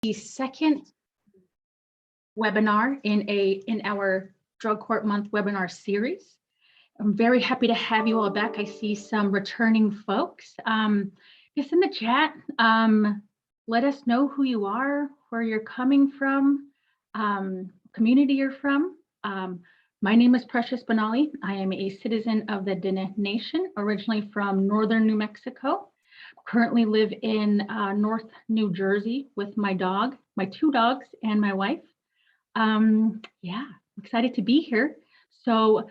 the second webinar in our Drug Court Month webinar series. I'm very happy to have you all back. I see some returning folks. Just in the chat, let us know who you are, where you're coming from, community you're from. My name is Precious Benali. I am a citizen of the Diné Nation, originally from northern New Mexico. Currently live in North New Jersey with my dog, my two dogs, and my wife. Yeah, I'm excited to be here. So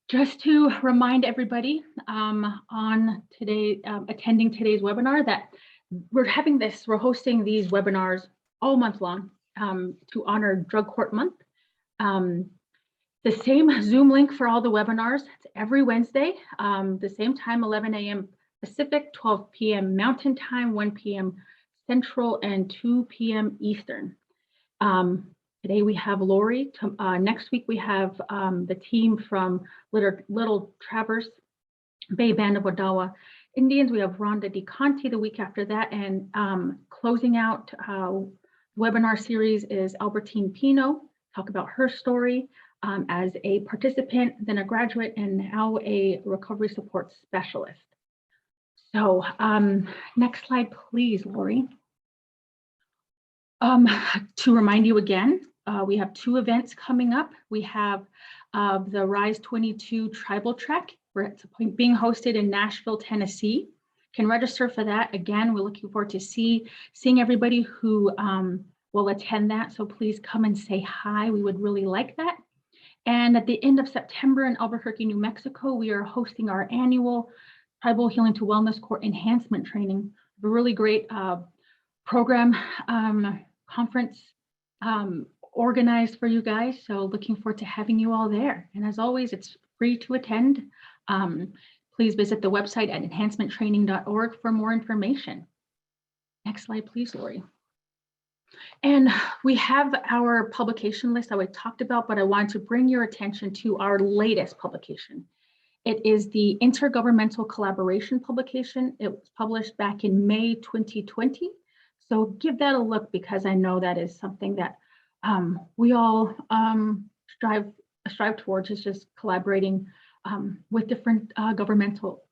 just to remind everybody on today, attending today's webinar, that we're hosting these webinars all month long to honor Drug Court Month. The same Zoom link for all the webinars. It's every Wednesday, the same time, 11 a.m. Pacific, 12 p.m. Mountain Time, 1 p.m. Central, and 2 p.m. Eastern. Today we have Lori. Next week we have the team from Little Traverse Bay Band of Odawa Indians. We have Rhonda DeConti the week after that, and closing out webinar series is Albertine Pino, talk about her story as a participant, then a graduate, and now a recovery support specialist. So next slide, please, Lori. To remind you again, we have two events coming up. We have the Rise 22 Tribal Trek, where it's being hosted in Nashville, Tennessee. Can register for that. Again, we're looking forward to seeing everybody who will attend that. So please come and say hi. We would really like that. And at the end of September in Albuquerque, New Mexico, we are hosting our annual Tribal Healing to Wellness Court Enhancement Training. A really great program, conference organized for you guys. So looking forward to having you all there. And as always, it's free to attend. Please visit the website at enhancementtraining.org for more information. Next slide, please, Lori. And we have our publication list that we talked about, but I wanted to bring your attention to our latest publication. It is the Intergovernmental Collaboration publication. It was published back in May 2020. So give that a look, because I know that is something that we all strive towards, is just collaborating with different governmental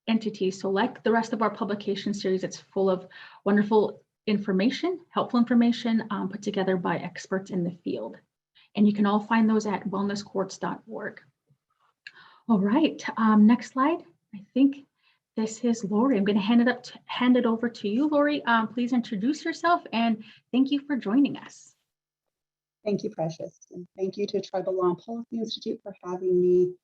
entities. So like the rest of our publication series, it's full of wonderful information, helpful information put together by experts in the field. And you can all find those at wellnesscourts.org. All right, next slide. I think this is Lori. I'm going to hand it over to you, Lori. Please introduce yourself, and thank you for joining us. Thank you, Precious, and thank you to Tribal Law and Policy Institute for having me.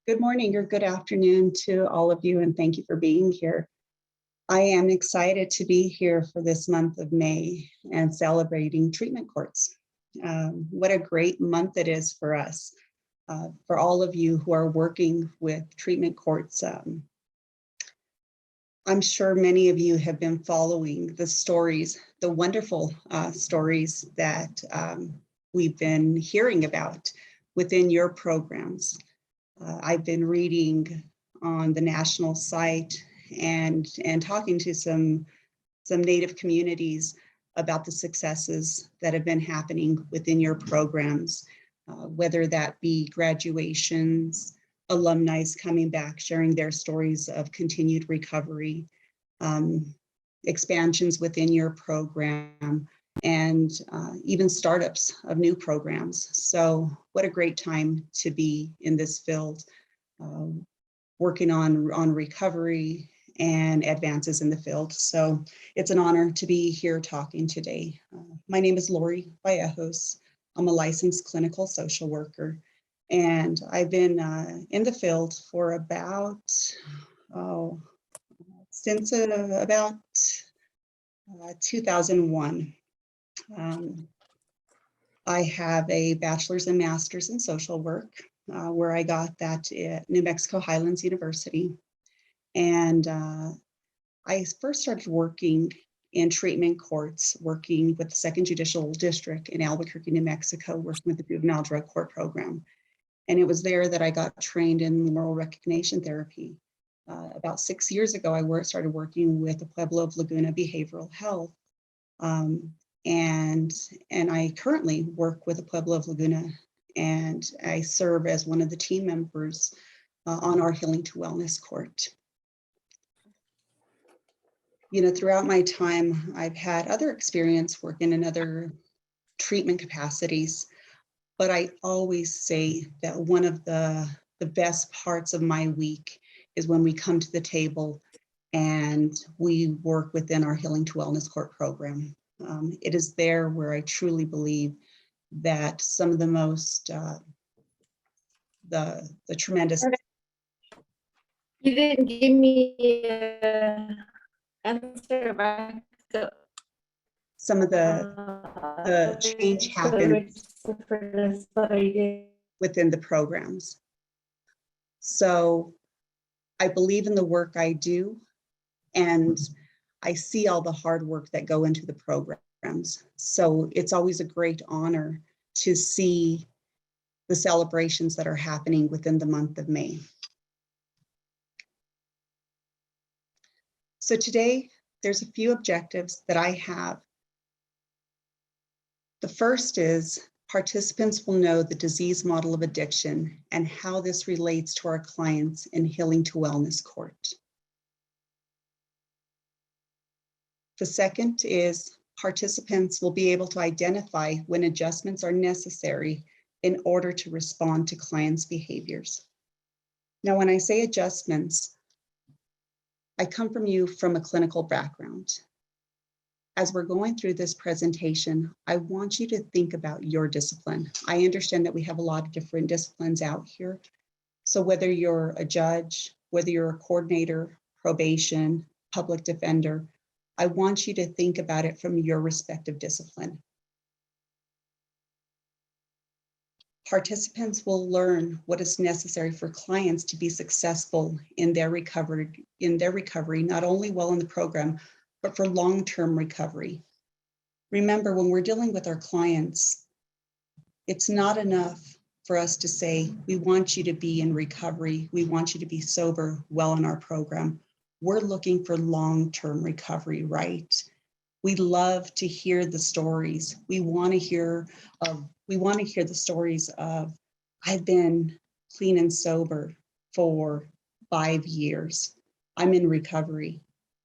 Good morning or good afternoon to all of you, and thank you for being here. I am excited to be here for this month of May and celebrating treatment courts. What a great month it is for us. For all of you who are working with treatment courts, I'm sure many of you have been following the stories, the wonderful stories that we've been hearing about within your programs. I've been reading on the national site and talking to some Native communities about the successes that have been happening within your programs, whether that be graduations, alumni coming back, sharing their stories of continued recovery, expansions within your program, and even startups of new programs. So what a great time to be in this field, working on recovery and advances in the field. So it's an honor to be here talking today. My name is Lori Vallejos. I'm a licensed clinical social worker, and I've been in the field for since about 2001. I have a bachelor's and master's in social work, where I got that at New Mexico Highlands University. And I first started working in treatment courts, working with the 2nd Judicial District in Albuquerque, New Mexico, working with the Juvenile Drug Court Program. And it was there that I got trained in moral recognition therapy. About 6 years ago, I started working with the Pueblo of Laguna Behavioral Health. And I currently work with the Pueblo of Laguna, and I serve as one of the team members on our Healing to Wellness court. Throughout my time, I've had other experience working in other treatment capacities, but I always say that one of the best parts of my week is when we come to the table and we work within our Healing to Wellness court program. It is there where I truly believe that some of the most, the tremendous. You didn't give me an answer back. Some of the change happens within the programs. So I believe in the work I do, and I see all the hard work that go into the programs. So it's always a great honor to see the celebrations that are happening within the month of May. So today, there's a few objectives that I have. The first is participants will know the disease model of addiction and how this relates to our clients in Healing to Wellness court. The second is participants will be able to identify when adjustments are necessary in order to respond to clients' behaviors. Now, when I say adjustments, I come from a clinical background. As we're going through this presentation, I want you to think about your discipline. I understand that we have a lot of different disciplines out here. So whether you're a judge, whether you're a coordinator, probation, public defender, I want you to think about it from your respective discipline. Participants will learn what is necessary for clients to be successful in their recovery, not only while in the program, but for long-term recovery. Remember, when we're dealing with our clients, it's not enough for us to say, we want you to be in recovery, we want you to be sober well in our program. We're looking for long-term recovery, right? We love to hear the stories. We want to hear the stories of, I've been clean and sober for 5 years. I'm in recovery,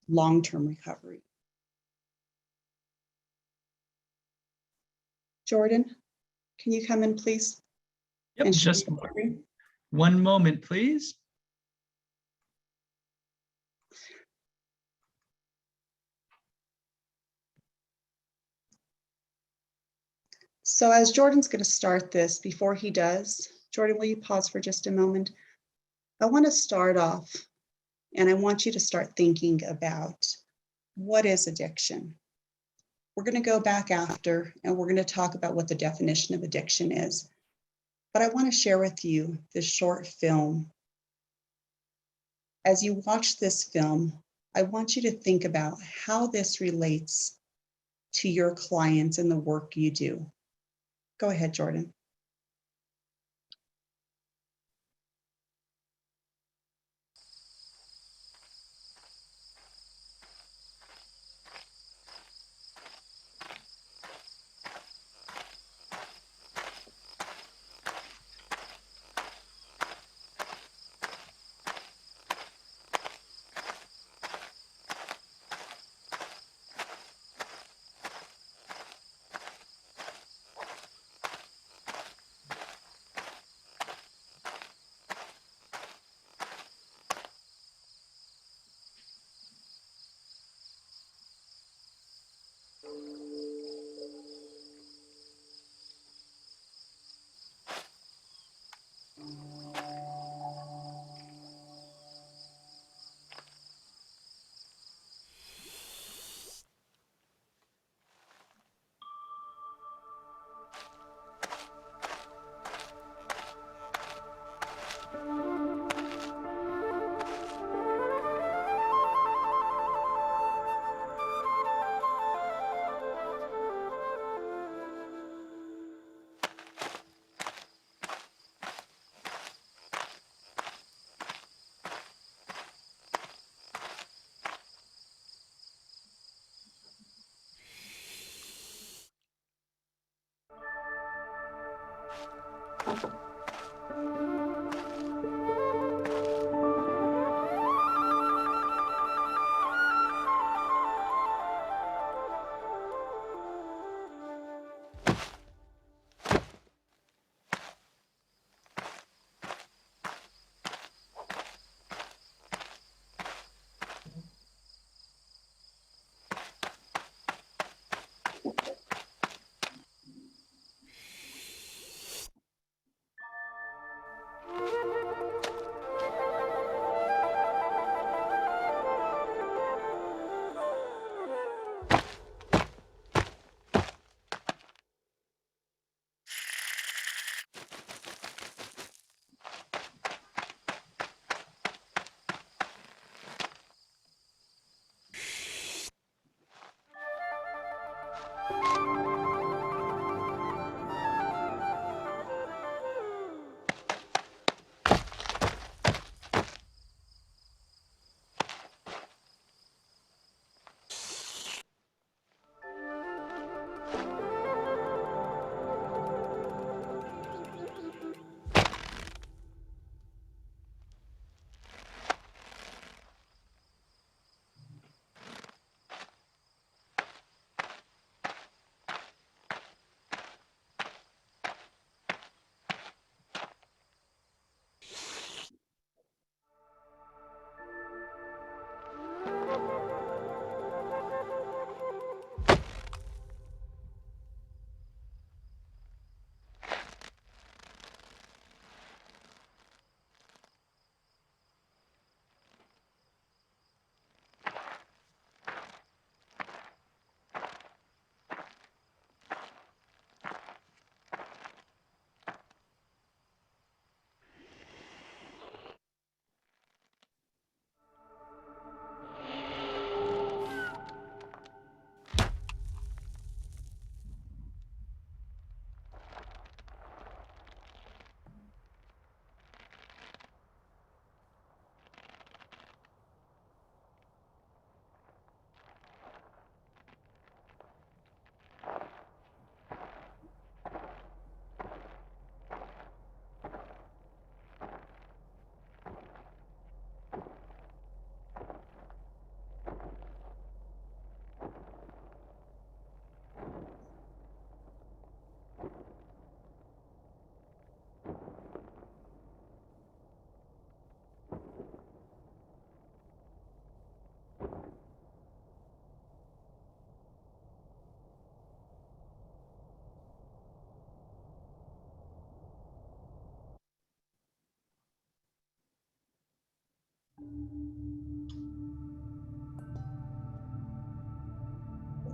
long-term recovery. Jordan, can you come in, please? Yep, just one moment, please. So as Jordan's going to start this, before he does, Jordan, will you pause for just a moment? I want to start off, and I want you to start thinking about what is addiction. We're going to go back after, and we're going to talk about what the definition of addiction is. But I want to share with you this short film. As you watch this film, I want you to think about how this relates to your clients and the work you do. Go ahead, Jordan.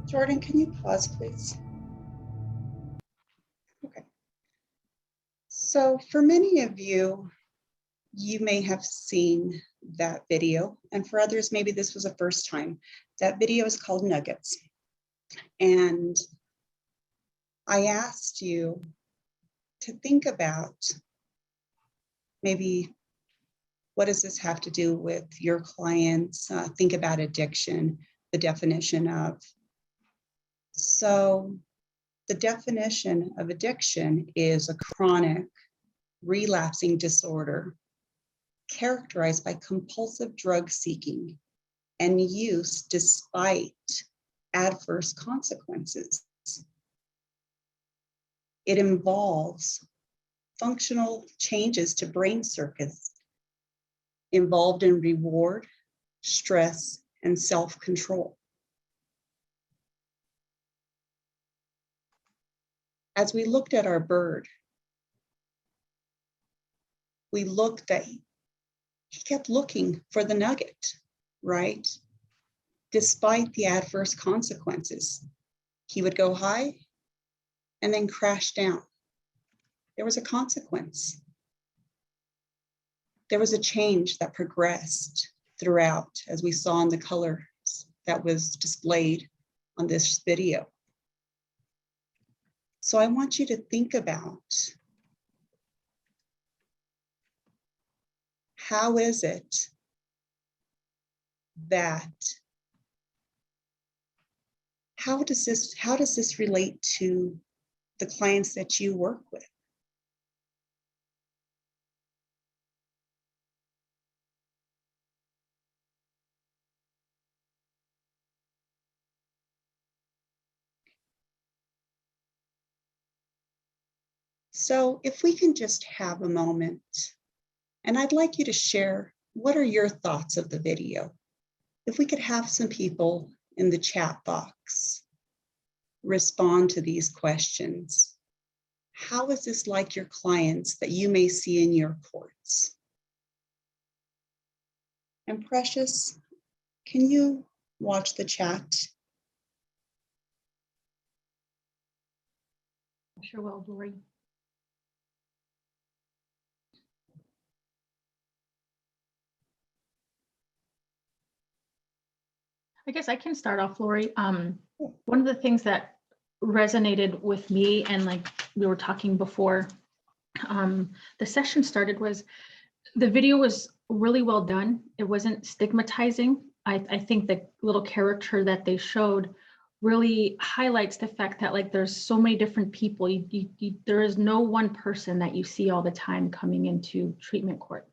Jordan, can you pause, please? Okay. So for many of you, you may have seen that video, and for others, maybe this was the first time. That video is called Nuggets. And I asked you to think about maybe what does this have to do with your clients? Think about addiction, the definition of. So the definition of addiction is a chronic relapsing disorder characterized by compulsive drug seeking and use despite adverse consequences. It involves functional changes to brain circuits involved in reward, stress, and self-control. As we looked at our bird, we looked at, he kept looking for the nugget, right? Despite the adverse consequences, he would go high and then crash down. There was a consequence. There was a change that progressed throughout, as we saw in the colors that was displayed on this video. So I want you to think about, how is it that, how does this relate to the clients that you work with? So if we can just have a moment, and I'd like you to share, what are your thoughts of the video? If we could have some people in the chat box respond to these questions. How is this like your clients that you may see in your courts? And Precious, can you watch the chat? Sure will, Lori. I guess I can start off, Lori. One of the things that resonated with me, and like we were talking before the session started, was the video was really well done. It wasn't stigmatizing. I think the little character that they showed really highlights the fact that like there's so many different people. There is no one person that you see all the time coming into treatment court.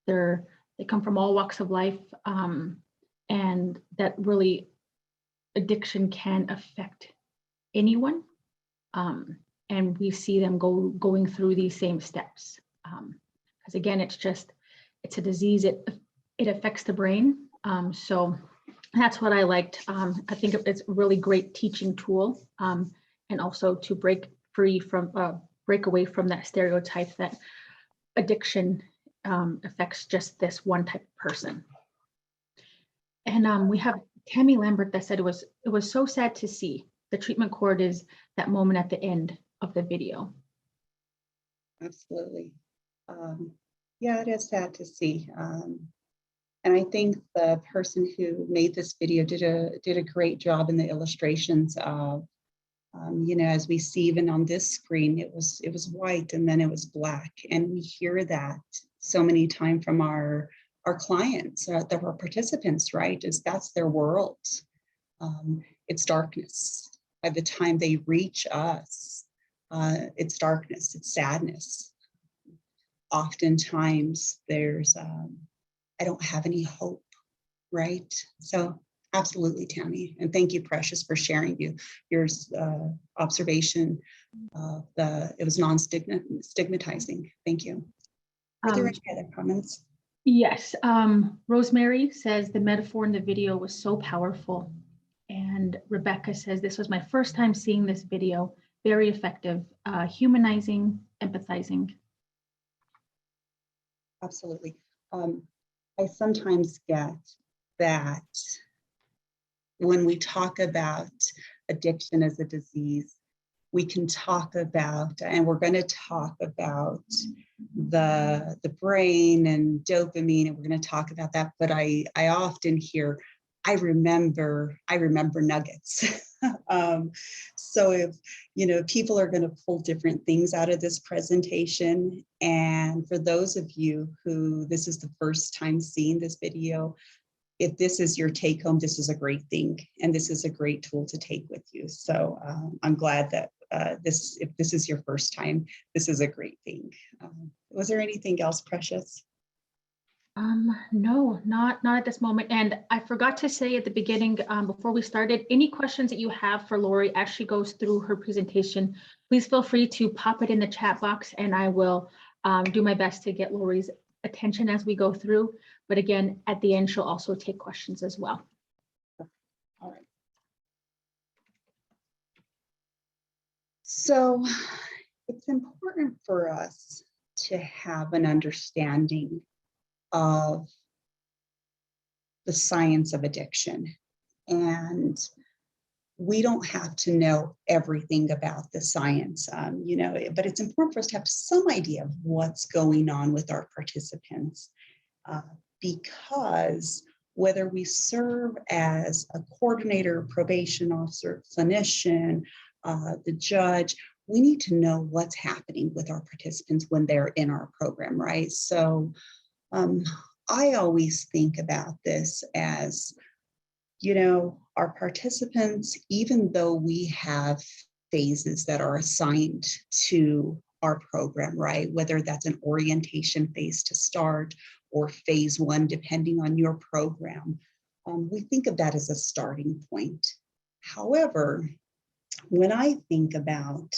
They come from all walks of life, and that really addiction can affect anyone. And we see them going through these same steps. Because again, it's a disease, it affects the brain. So that's what I liked. I think it's a really great teaching tool, and also to break away from that stereotype that addiction affects just this one type of person. And we have Tammy Lambert that said it was so sad to see. The treatment court is that moment at the end of the video. Absolutely. Yeah, it is sad to see. And I think the person who made this video did a great job in the illustrations of, as we see even on this screen, it was white and then it was black. And we hear that so many times from our clients, that our participants, right? That's their world. It's darkness. By the time they reach us, it's darkness, it's sadness. Oftentimes there's, I don't have any hope, right? So absolutely, Tammy. And thank you, Precious, for sharing your observation of it was non-stigmatizing. Thank you. Are there any other comments? Yes, Rosemary says the metaphor in the video was so powerful. And Rebecca says, this was my first time seeing this video, very effective, humanizing, empathizing. Absolutely. I sometimes get that when we talk about addiction as a disease, we can talk about, and we're going to talk about the brain and dopamine, and we're going to talk about that. But I often hear, I remember nuggets. So if, people are going to pull different things out of this presentation. And for those of you who this is the first time seeing this video, if this is your take home, this is a great thing. And this is a great tool to take with you. So I'm glad that if this is your first time, this is a great thing. Was there anything else, Precious? No, not at this moment. And I forgot to say at the beginning, before we started, any questions that you have for Lori as she goes through her presentation, please feel free to pop it in the chat box, and I will do my best to get Lori's attention as we go through. But again, at the end, she'll also take questions as well. All right. So it's important for us to have an understanding of the science of addiction. And we don't have to know everything about the science, but it's important for us to have some idea of what's going on with our participants, because whether we serve as a coordinator, probation officer, clinician, the judge, we need to know what's happening with our participants when they're in our program, right? So I always think about this as, our participants, even though we have phases that are assigned to our program, right? Whether that's an orientation phase to start or phase 1, depending on your program, we think of that as a starting point. However, when I think about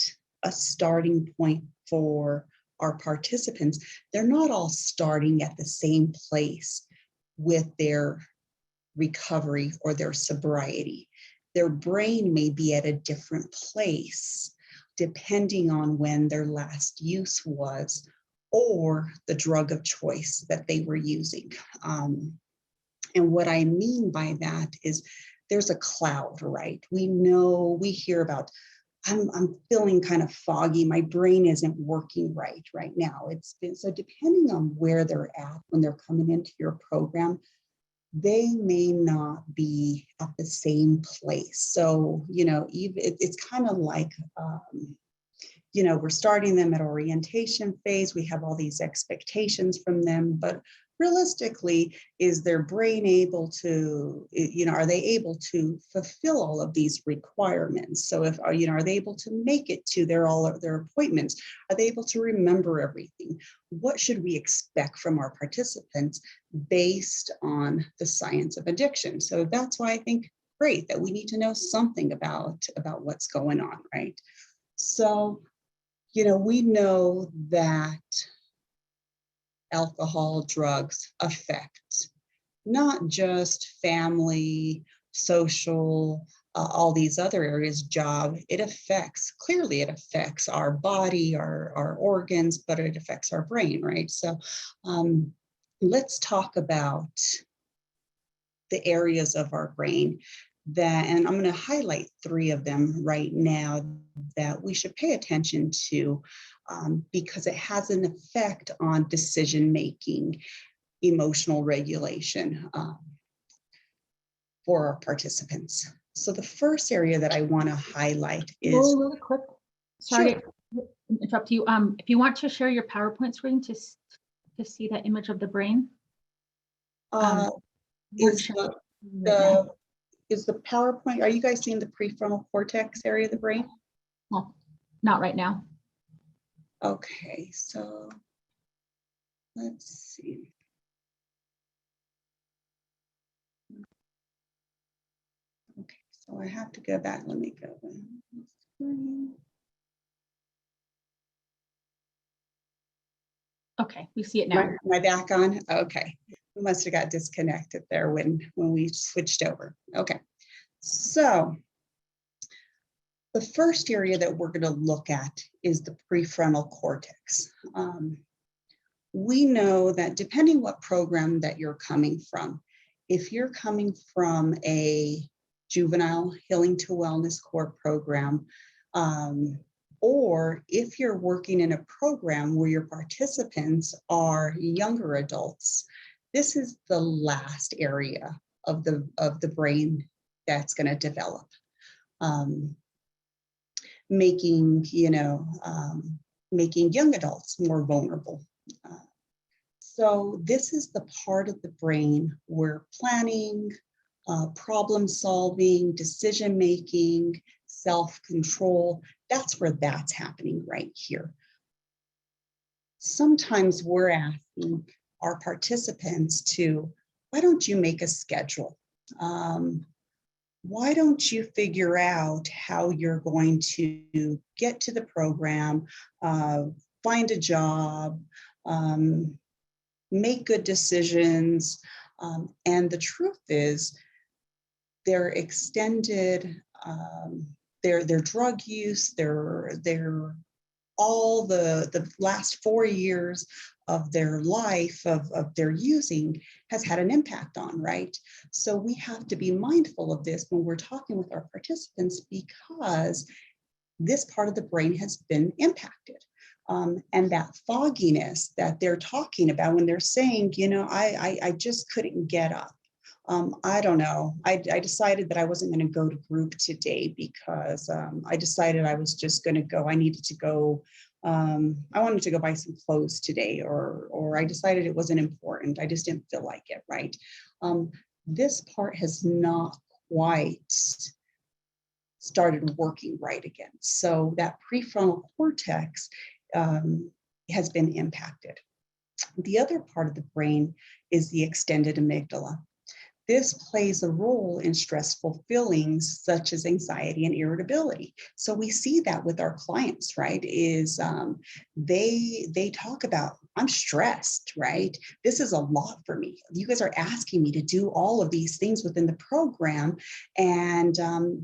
a starting point for our participants, they're not all starting at the same place with their recovery or their sobriety. Their brain may be at a different place depending on when their last use was or the drug of choice that they were using. And what I mean by that is there's a cloud, right? We hear about, I'm feeling kind of foggy. My brain isn't working right now. So depending on where they're at when they're coming into your program, they may not be at the same place. So, it's kind of like, we're starting them at orientation phase. We have all these expectations from them, but realistically, is their brain able to, are they able to fulfill all of these requirements? So if, are they able to make it to all of their appointments? Are they able to remember everything? What should we expect from our participants based on the science of addiction? So that's why I think great that we need to know something about what's going on, right? So, we know that alcohol, drugs affect not just family, social, all these other areas, job. Clearly it affects our body, our organs, but it affects our brain, right? So let's talk about the areas of our brain and I'm going to highlight 3 of them right now that we should pay attention to because it has an effect on decision-making, emotional regulation for our participants. So the first area that I want to highlight is— really quick. Sorry to interrupt you. If you want to share your PowerPoint screen to see that image of the brain. Is the PowerPoint, are you guys seeing the prefrontal cortex area of the brain? Well, not right now. Okay, so let's see. Okay, so I have to go back. Let me go. Okay, we see it now. Am I back on? Okay. We must have got disconnected there when we switched over. Okay, so the first area that we're going to look at is the prefrontal cortex. We know that depending what program that you're coming from, if you're coming from a juvenile healing to wellness core program, or if you're working in a program where your participants are younger adults, this is the last area of the brain that's going to develop, making young adults more vulnerable. So this is the part of the brain where planning, problem solving, decision making, self-control, that's where that's happening right here. Sometimes we're asking our participants to, why don't you make a schedule? Why don't you figure out how you're going to get to the program, find a job, make good decisions? And the truth is, their extended, their drug use, their all the last 4 years of their life of their using has had an impact on, right? So we have to be mindful of this when we're talking with our participants because this part of the brain has been impacted. And that fogginess that they're talking about when they're saying, I just couldn't get up. I don't know. I decided that I wasn't going to go to group today because I decided I was just going to go. I needed to go. I wanted to go buy some clothes today, or I decided it wasn't important. I just didn't feel like it, right? This part has not quite started working right again. So that prefrontal cortex has been impacted. The other part of the brain is the extended amygdala. this plays a role in stressful feelings such as anxiety and irritability. So we see that with our clients, right? Is they talk about, I'm stressed, right? This is a lot for me. You guys are asking me to do all of these things within the program, and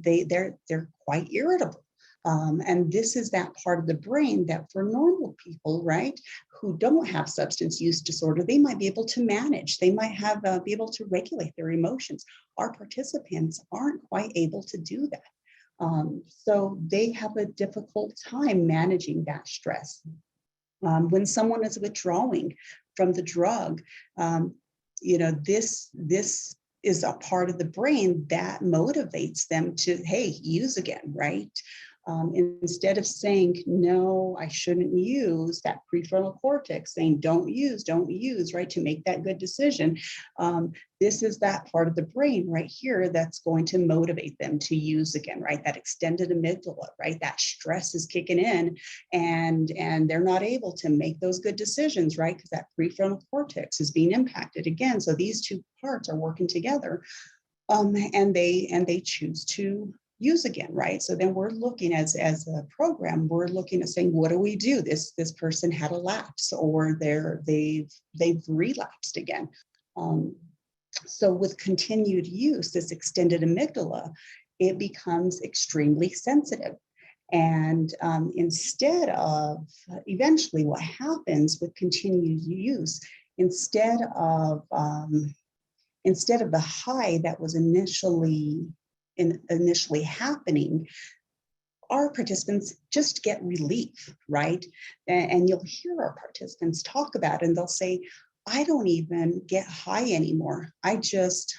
they're quite irritable. And this is that part of the brain that for normal people, right, who don't have substance use disorder, they might be able to manage. They might have be able to regulate their emotions. Our participants aren't quite able to do that. So they have a difficult time managing that stress. When someone is withdrawing from the drug, this is a part of the brain that motivates them to, hey, use again, right? Instead of saying, no, I shouldn't use, that prefrontal cortex saying, don't use, right, to make that good decision. This is that part of the brain right here that's going to motivate them to use again, right? That extended amygdala, right? That stress is kicking in, and they're not able to make those good decisions, right? Because that prefrontal cortex is being impacted again. So these two parts are working together, and they choose to use again, right? So then we're looking as a program, we're looking at saying, what do we do? This person had a lapse, or they've relapsed again. So with continued use, this extended amygdala, it becomes extremely sensitive. And instead of, eventually what happens with continued use, instead of the high that was initially happening, our participants just get relief, right? And you'll hear our participants talk about it, and they'll say, I don't even get high anymore. I'm just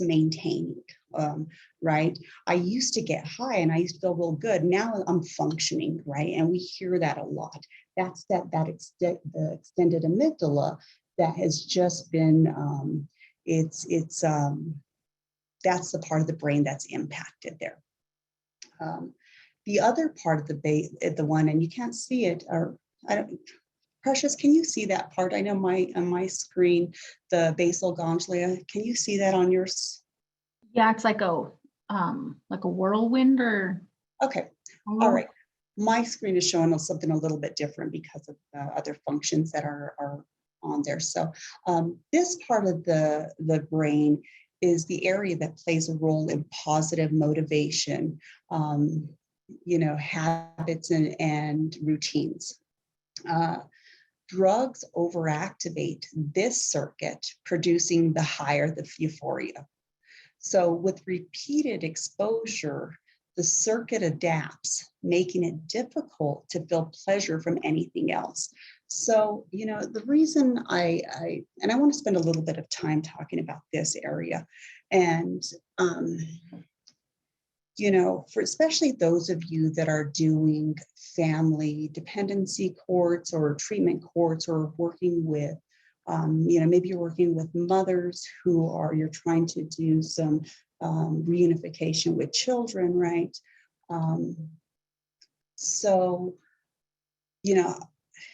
maintaining, right? I used to get high and I used to feel real good. Now I'm functioning, right? And we hear that a lot. That's the extended amygdala that has just been, that's the part of the brain that's impacted there. The other part of the one, and you can't see it, or Precious, can you see that part? I know on my screen, the basal ganglia. Can you see that on yours? Yeah, it's like a whirlwind or. Okay, all right. My screen is showing us something a little bit different because of other functions that are on there. So this part of the brain is the area that plays a role in positive motivation, habits and routines. Drugs overactivate this circuit, producing the higher the euphoria. So with repeated exposure, the circuit adapts, making it difficult to feel pleasure from anything else. So, the reason I want to spend a little bit of time talking about this area, and, for especially those of you that are doing family dependency courts or treatment courts, or working with, maybe you're working with mothers you're trying to do some reunification with children, right?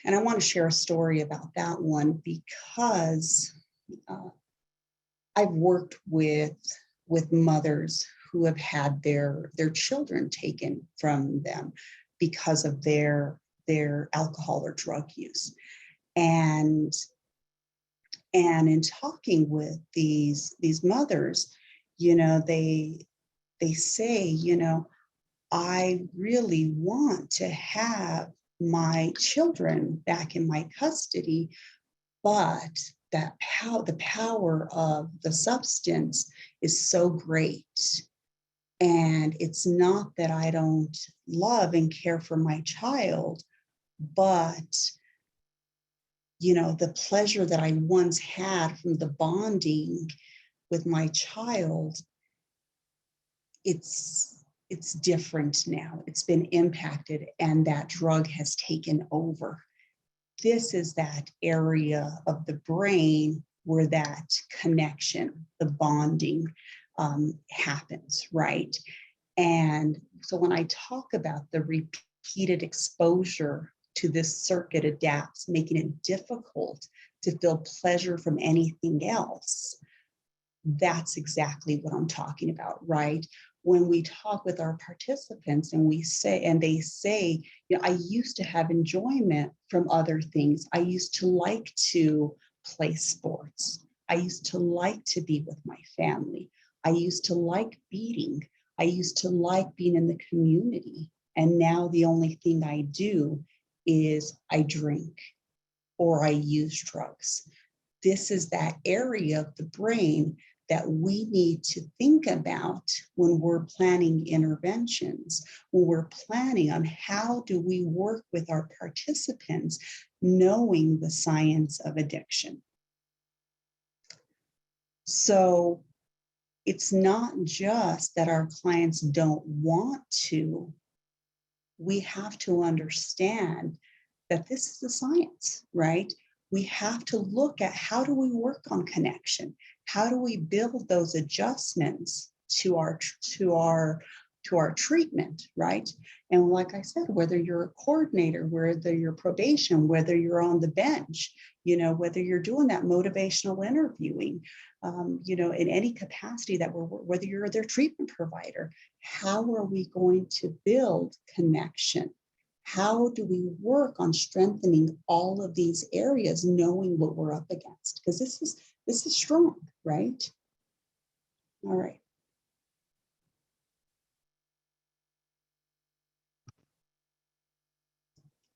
And I want to share a story about that one because I've worked with mothers who have had their children taken from them because of their alcohol or drug use. And in talking with these mothers, they say, I really want to have my children back in my custody, but the power of the substance is so great. And it's not that I don't love and care for my child, but the pleasure that I once had from the bonding with my child, it's different now. It's been impacted, and that drug has taken over. This is that area of the brain where that connection, the bonding happens, right? And so when I talk about the repeated exposure to this circuit adapts, making it difficult to feel pleasure from anything else, That's exactly what I'm talking about, right? When we talk with our participants and they say, you know, I used to have enjoyment from other things. I used to like to play sports. I used to like to be with my family. I used to like beading. I used to like being in the community. And now the only thing I do is I drink or I use drugs. This is that area of the brain that we need to think about when we're planning interventions, when we're planning on how do we work with our participants, knowing the science of addiction. So it's not just that our clients don't want to, we have to understand that this is the science, right? We have to look at how do we work on connection? How do we build those adjustments to our treatment, right? And like I said, whether you're a coordinator, whether you're probation, whether you're on the bench, you know, whether you're doing that motivational interviewing, you know, in any capacity that whether you're their treatment provider, how are we going to build connection? How do we work on strengthening all of these areas, knowing what we're up against? Because this is strong, right? All right.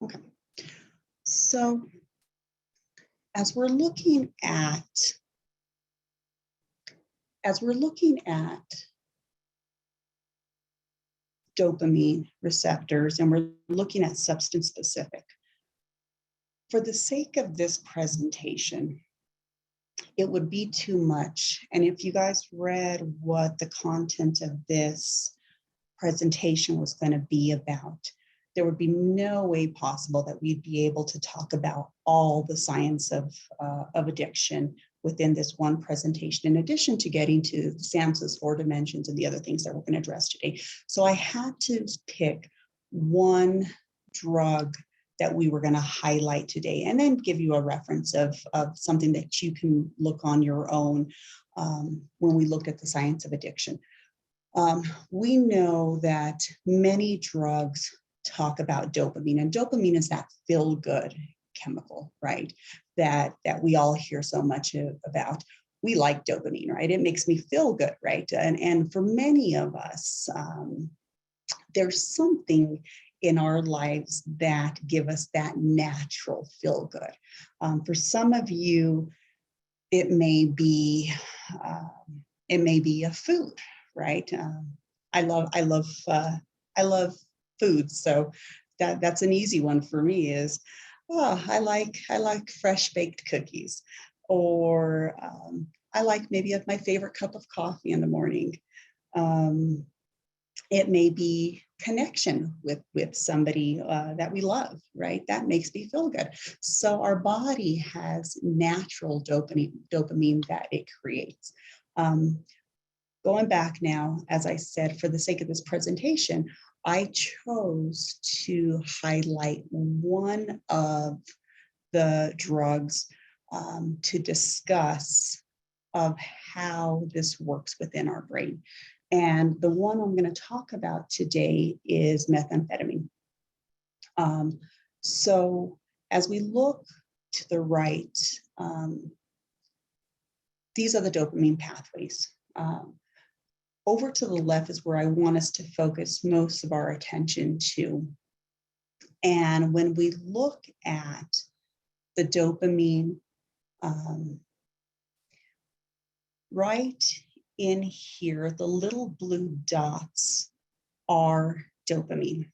Okay. So as we're looking at dopamine receptors, and we're looking at substance specific. For the sake of this presentation, it would be too much. And if you guys read what the content of this presentation was going to be about, there would be no way possible that we'd be able to talk about all the science of addiction within this one presentation, in addition to getting to SAMHSA's 4 dimensions and the other things that we're going to address today. So I had to pick one drug that we were going to highlight today, and then give you a reference of something that you can look on your own when we look at the science of addiction. We know that many drugs talk about dopamine, and dopamine is that feel-good chemical, right? That we all hear so much about. We like dopamine, right? It makes me feel good, right? And for many of us, there's something in our lives that give us that natural feel good. For some of you, it may be a food, right? I love food, so that's an easy one for me. Is I like fresh baked cookies, or I like maybe my favorite cup of coffee in the morning. It may be connection with somebody that we love, right? That makes me feel good. So our body has natural dopamine that it creates. Going back now, as I said, for the sake of this presentation, I chose to highlight one of the drugs to discuss of how this works within our brain. And the one I'm going to talk about today is methamphetamine. So as we look to the right, these are the dopamine pathways. Over to the left is where I want us to focus most of our attention to. And when we look at the dopamine, right in here, the little blue dots are dopamine.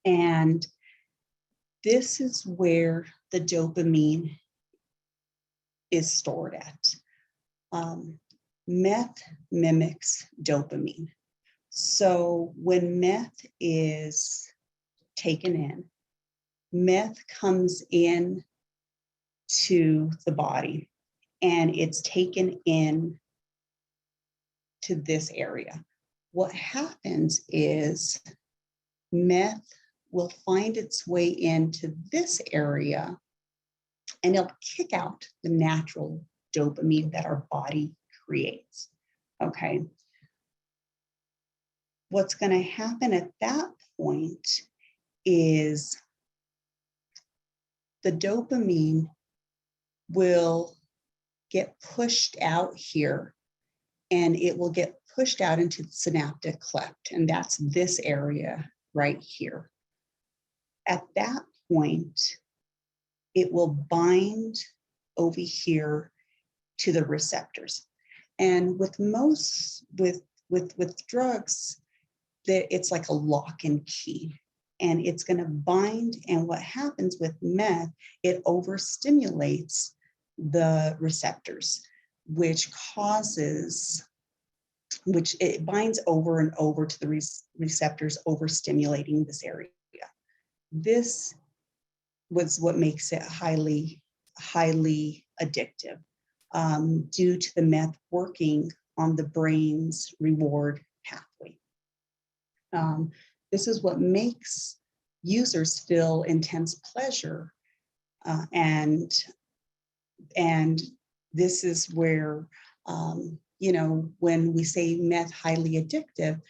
And this is where the dopamine is stored at. Meth mimics dopamine. So when meth is taken in, meth comes in to the body, and it's taken in to this area. What happens is meth will find its way into this area, and it'll kick out the natural dopamine that our body creates. Okay. What's going to happen at that point is the dopamine will get pushed out here, and it will get pushed out into the synaptic cleft, and that's this area right here. At that point, it will bind over here to the receptors. And with most, with drugs, it's like a lock and key, and it's going to bind. And what happens with meth, it overstimulates the receptors, which it binds over and over to the receptors, overstimulating this area. This was what makes it highly addictive, due to the meth working on the brain's reward pathway. This is what makes users feel intense pleasure, and this is where, when we say meth highly addictive,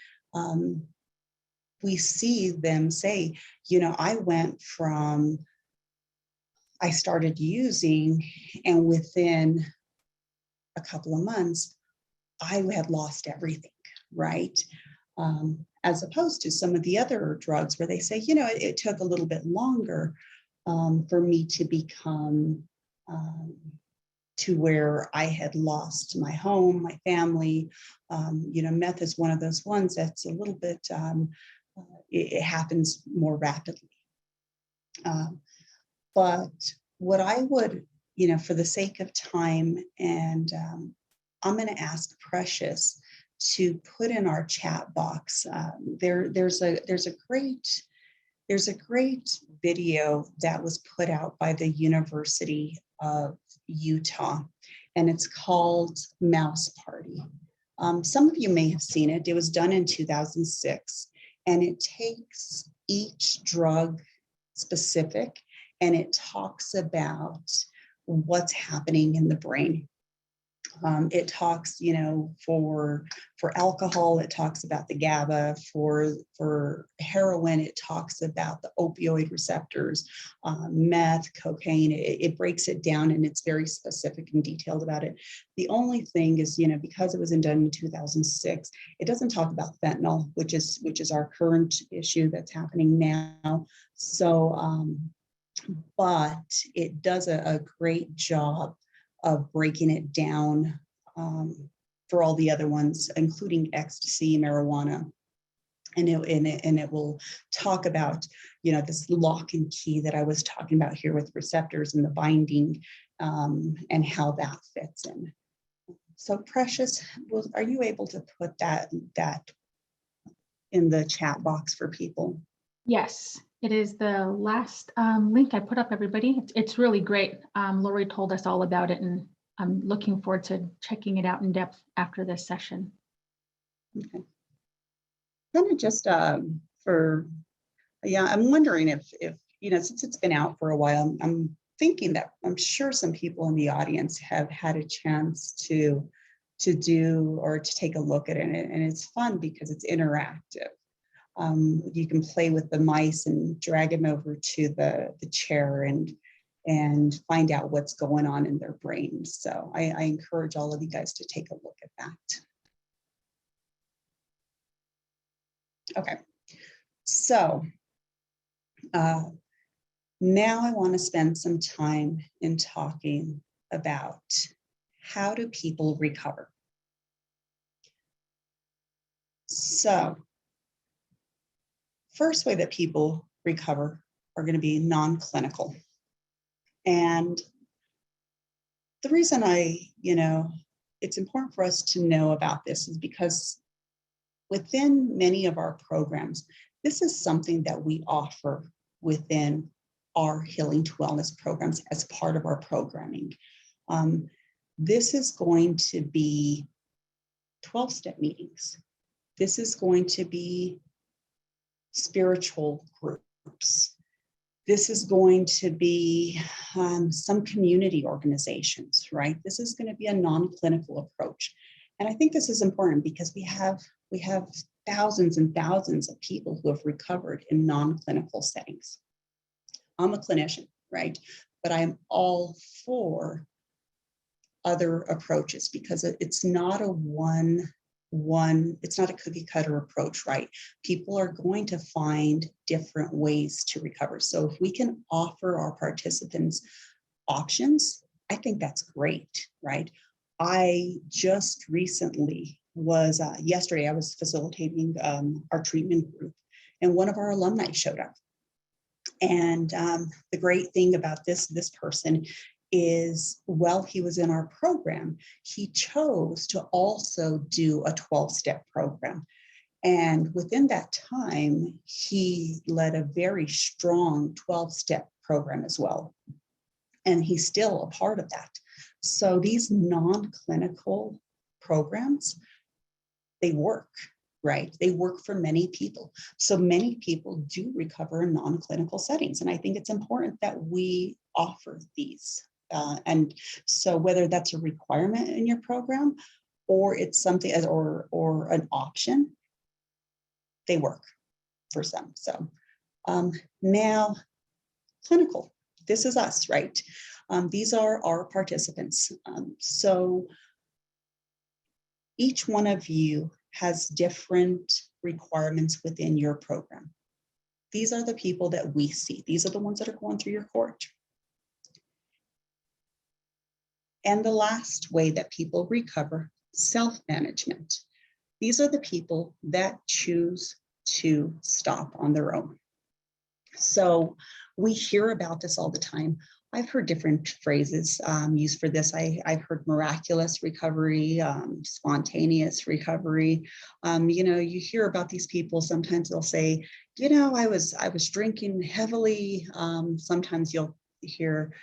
we see them say, I started using, and within a couple of months, I had lost everything, right? As opposed to some of the other drugs where they say, it took a little bit longer for me to become to where I had lost my home, my family. Meth is one of those ones that's a little bit, it happens more rapidly. But what I would, for the sake of time, and I'm going to ask Precious to put in our chat box. There's a great video that was put out by the University of Utah, and it's called Mouse Party. Some of you may have seen it. It was done in 2006, and it takes each drug specific, and it talks about what's happening in the brain. It talks, for alcohol, it talks about the GABA. For heroin, it talks about the opioid receptors. Meth, cocaine, it breaks it down, and it's very specific and detailed about it. The only thing is, because it was done in 2006, it doesn't talk about fentanyl, which is our current issue that's happening now. So, but it does a great job of breaking it down for all the other ones, including ecstasy, marijuana. And it will talk about, this lock and key that I was talking about here with receptors and the binding, and how that fits in. So Precious, are you able to put that in the chat box for people? Yes, it is the last link I put up, everybody. It's really great. Lori told us all about it, and I'm looking forward to checking it out in depth after this session. Okay. Kind of just I'm wondering if since it's been out for a while, I'm thinking that I'm sure some people in the audience have had a chance to do or to take a look at it, and it's fun because it's interactive. You can play with the mice and drag them over to the chair and find out what's going on in their brains. So I encourage all of you guys to take a look at that. Okay, so now I want to spend some time in talking about how do people recover. So first way that people recover are going to be non-clinical. And the reason it's important for us to know about this is because within many of our programs, this is something that we offer within our Healing to Wellness programs as part of our programming. This is going to be 12-step meetings. This is going to be spiritual groups. This is going to be some community organizations, right? This is going to be a non-clinical approach. And I think this is important because we have thousands and thousands of people who have recovered in non-clinical settings. I'm a clinician, right? But I'm all for other approaches because it's not a it's not a cookie cutter approach, right? People are going to find different ways to recover. So if we can offer our participants options, I think that's great, right? I just recently was, yesterday I was facilitating our treatment group, and one of our alumni showed up. And the great thing about this person is, while he was in our program, he chose to also do a 12-step program. And within that time, he led a very strong 12-step program as well. And he's still a part of that. So these non-clinical programs, they work, right? They work for many people. So many people do recover in non-clinical settings. And I think it's important that we offer these. And so whether that's a requirement in your program or it's something or an option, they work for some. So now clinical, this is us, right? These are our participants. So each one of you has different requirements within your program. These are the people that we see. These are the ones that are going through your court. And the last way that people recover, self-management. These are the people that choose to stop on their own. So we hear about this all the time. I've heard different phrases used for this. I've heard miraculous recovery, spontaneous recovery. You hear about these people. Sometimes they'll say, I was drinking heavily. Sometimes you'll hear,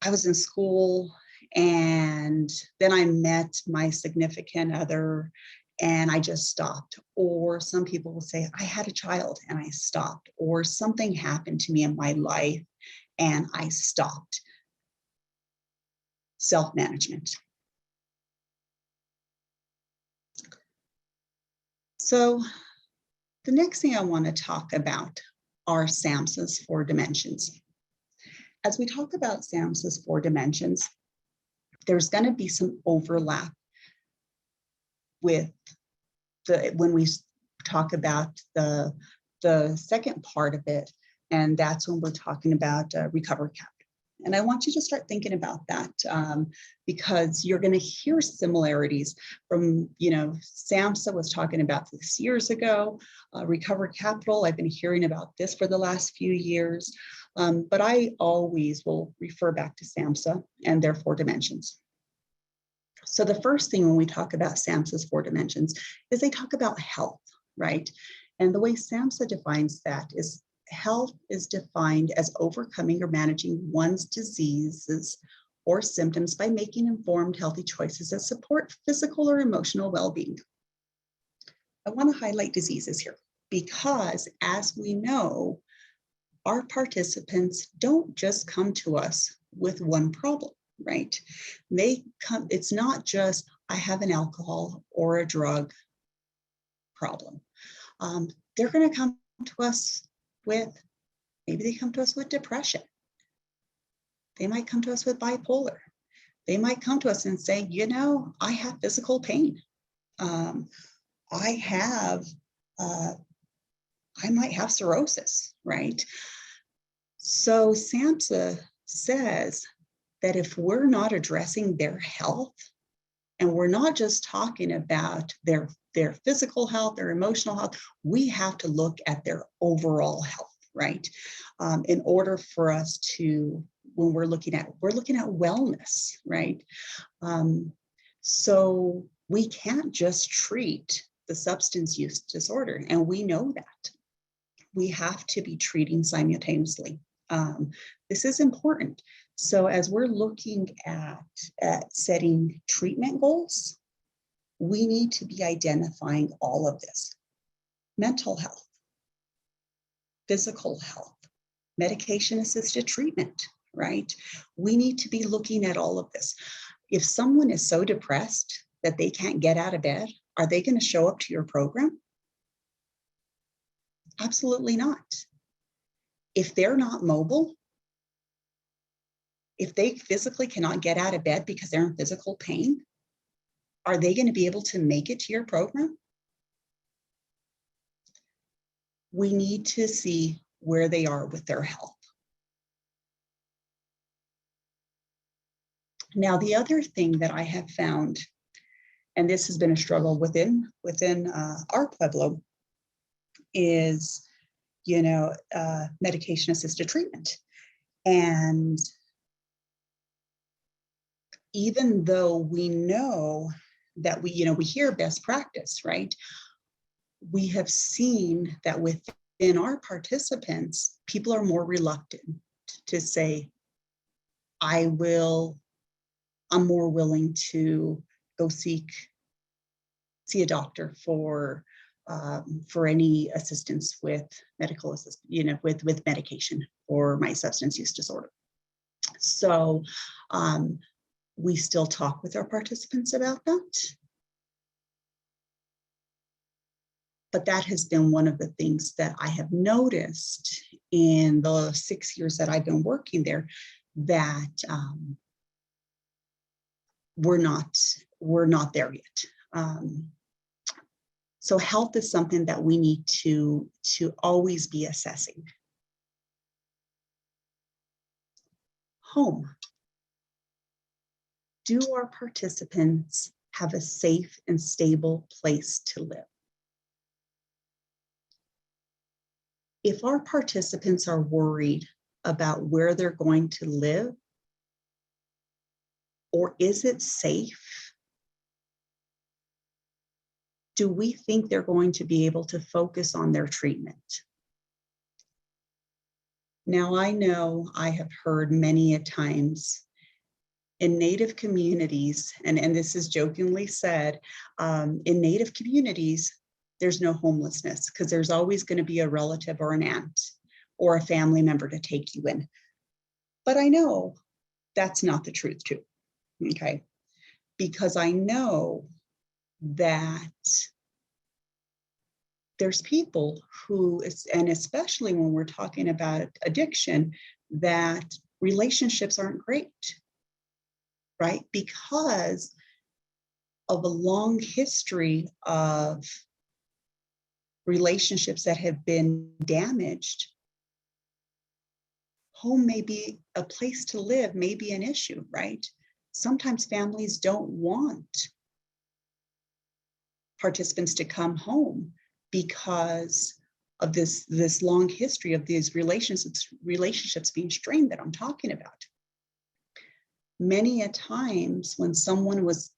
I was in school and then I met my significant other and I just stopped. Or some people will say, I had a child and I stopped. Or something happened to me in my life and I stopped. Self-management. So the next thing I want to talk about are SAMHSA's 4 dimensions. As we talk about SAMHSA's 4 dimensions, there's going to be some overlap with when we talk about the second part of it, and that's when we're talking about recovery capital. And I want you to start thinking about that because you're going to hear similarities from, SAMHSA was talking about this years ago, recovery capital. I've been hearing about this for the last few years, but I always will refer back to SAMHSA and their 4 dimensions. So the first thing when we talk about SAMHSA's 4 dimensions is they talk about health, right? And the way SAMHSA defines that is health is defined as overcoming or managing one's diseases or symptoms by making informed, healthy choices that support physical or emotional well-being. I want to highlight diseases here because, as we know, our participants don't just come to us with one problem. Right? It's not just, I have an alcohol or a drug problem. They're going to come to us with, maybe they come to us with depression. They might come to us with bipolar. They might come to us and say, I have physical pain. I might have cirrhosis, right? So SAMHSA says that if we're not addressing their health, and we're not just talking about their physical health, their emotional health, we have to look at their overall health, right? In order for us to, when we're looking at wellness, right? So we can't just treat the substance use disorder, and we know that. We have to be treating simultaneously. This is important. So as we're looking at setting treatment goals, we need to be identifying all of this. Mental health, physical health, medication-assisted treatment, right? We need to be looking at all of this. If someone is so depressed that they can't get out of bed, are they going to show up to your program? Absolutely not. If they're not mobile, if they physically cannot get out of bed because they're in physical pain, are they going to be able to make it to your program? We need to see where they are with their health. Now, the other thing that I have found, and this has been a struggle within our Pueblo, is, medication-assisted treatment. And even though we know that we hear best practice, right? We have seen that within our participants, people are more reluctant to say, I'm more willing to go see a doctor for any assistance with with medication or my substance use disorder. So we still talk with our participants about that. But that has been one of the things that I have noticed in the 6 years that I've been working there, that we're not there yet. So health is something that we need to always be assessing. Home. Do our participants have a safe and stable place to live? If our participants are worried about where they're going to live, or is it safe? Do we think they're going to be able to focus on their treatment? Now, I know I have heard many a times in Native communities, and this is jokingly said, in Native communities, there's no homelessness because there's always going to be a relative or an aunt or a family member to take you in. But I know that's not the truth too, okay? Because I know that there's people who, and especially when we're talking about addiction, that relationships aren't great, right? Because of a long history of relationships that have been damaged. Home may be a place to live, may be an issue, right? Sometimes families don't want participants to come home because of this long history of these relationships being strained that I'm talking about. Many a times when someone was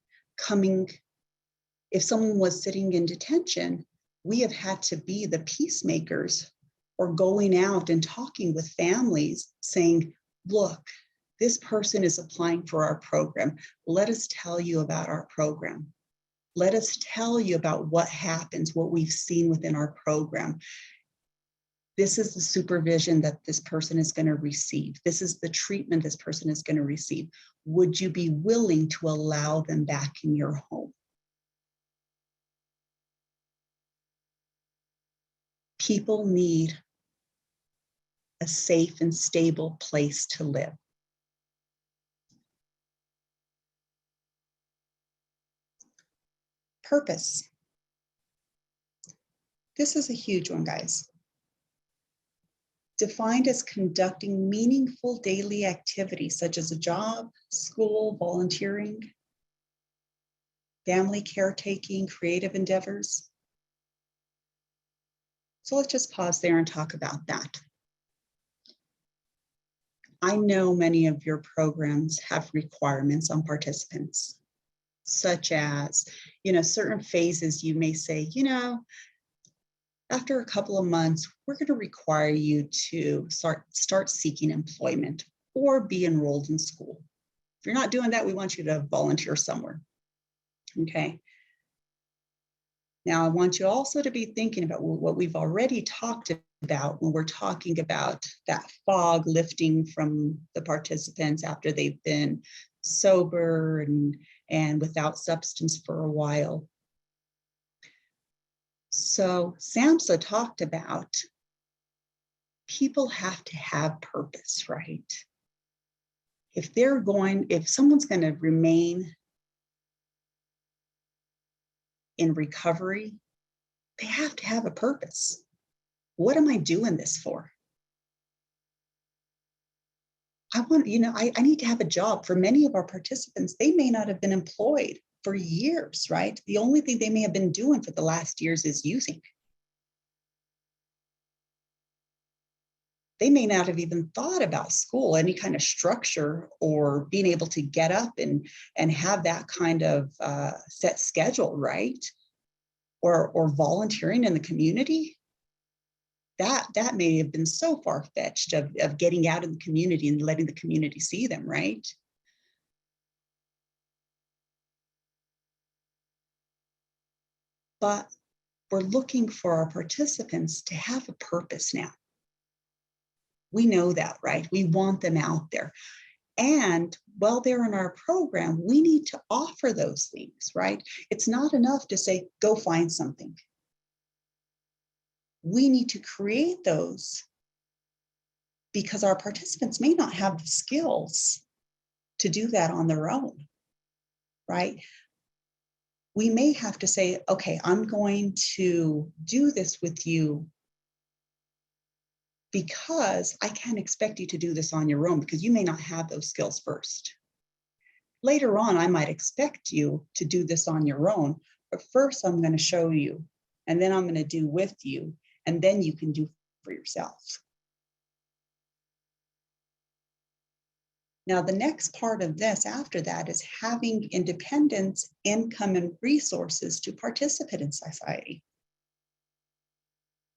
if someone was sitting in detention, we have had to be the peacemakers or going out and talking with families saying, look, this person is applying for our program. Let us tell you about our program. Let us tell you about what happens, what we've seen within our program. This is the supervision that this person is going to receive. This is the treatment this person is going to receive. Would you be willing to allow them back in your home? People need a safe and stable place to live. Purpose. This is a huge one, guys. Defined as conducting meaningful daily activities such as a job, school, volunteering, family caretaking, creative endeavors. So let's just pause there and talk about that. I know many of your programs have requirements on participants, such as, certain phases you may say, after a couple of months, we're going to require you to start seeking employment or be enrolled in school. If you're not doing that, we want you to volunteer somewhere. Okay. Now, I want you also to be thinking about what we've already talked about when we're talking about that fog lifting from the participants after they've been sober and without substance for a while. So SAMHSA talked about people have to have purpose, right? If someone's going to remain in recovery, they have to have a purpose. What am I doing this for? I need to have a job. For many of our participants, they may not have been employed for years, right? The only thing they may have been doing for the last years is using. They may not have even thought about school, any kind of structure, or being able to get up and have that kind of set schedule, right? Or volunteering in the community. That may have been so far-fetched of getting out in the community and letting the community see them, right? But we're looking for our participants to have a purpose now. We know that, right? We want them out there. And while they're in our program, we need to offer those things, right? It's not enough to say, go find something. We need to create those because our participants may not have the skills to do that on their own, right? We may have to say, okay, I'm going to do this with you because I can't expect you to do this on your own because you may not have those skills first. Later on, I might expect you to do this on your own, but first I'm going to show you, and then I'm going to do with you, and then you can do for yourself. Now, the next part of this after that is having independence, income, and resources to participate in society.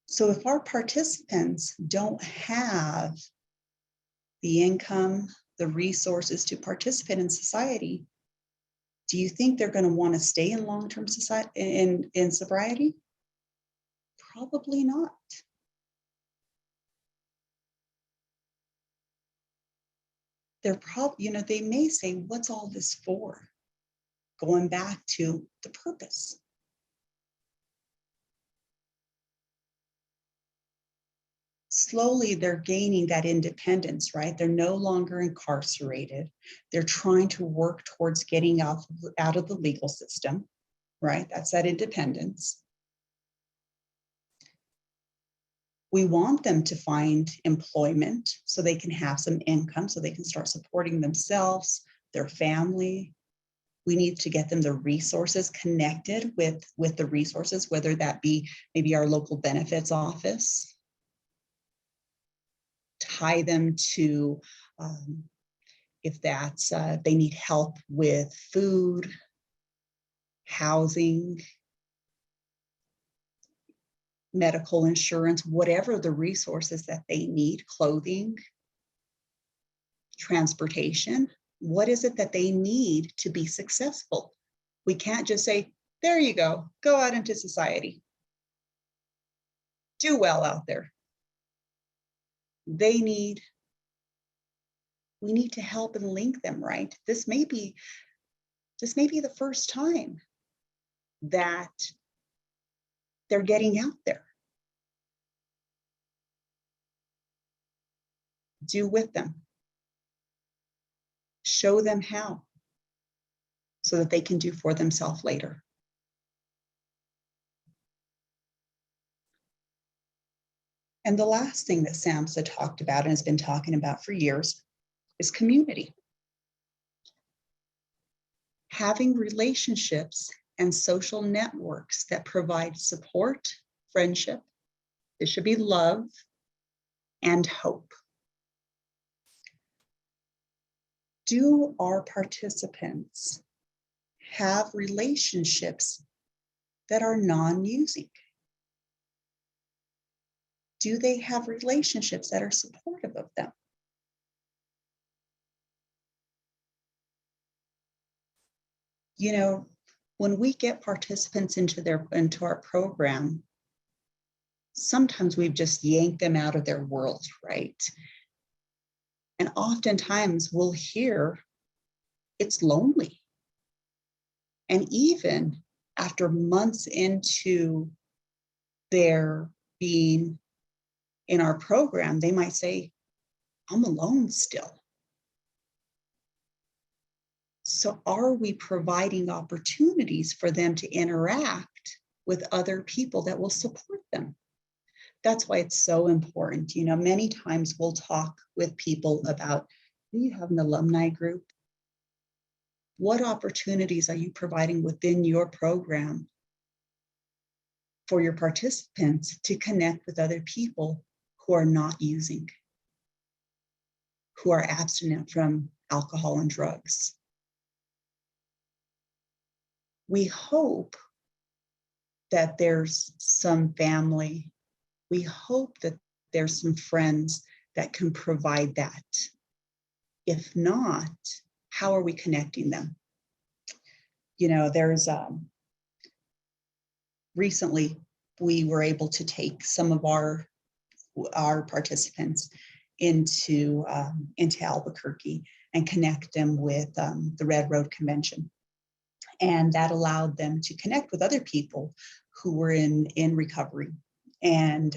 So if our participants don't have the income, the resources to participate in society, do you think they're going to want to stay in long-term society in sobriety? Probably not. They're probably, they may say, what's all this for? Going back to the purpose. Slowly, they're gaining that independence, right? They're no longer incarcerated. They're trying to work towards getting out of the legal system, right? That's that independence. We want them to find employment so they can have some income, so they can start supporting themselves, their family. We need to get them the resources connected with the resources, whether that be maybe our local benefits office. Tie them to, if that's, they need help with food, housing, medical insurance, whatever the resources that they need, clothing, transportation. What is it that they need to be successful? We can't just say, there you go out into society. Do well out there. We need to help and link them, right? This may be the first time that they're getting out there. Do with them. Show them how, so that they can do for themselves later. And the last thing that SAMHSA talked about and has been talking about for years is community. Having relationships and social networks that provide support, friendship, there should be love, and hope. Do our participants have relationships that are non-using? Do they have relationships that are supportive of them? When we get participants into our program, sometimes we've just yanked them out of their world, right? And oftentimes we'll hear it's lonely. And even after months into their being in our program, they might say, I'm alone still. So are we providing opportunities for them to interact with other people that will support them? That's why it's so important. You know, many times we'll talk with people about, do you have an alumni group? What opportunities are you providing within your program for your participants to connect with other people who are not using, who are abstinent from alcohol and drugs? We hope that there's some family. We hope that there's some friends that can provide that. If not, how are we connecting them? You know, there's recently we were able to take some of our participants into Albuquerque and connect them with the Red Road Convention. And that allowed them to connect with other people who were in recovery. And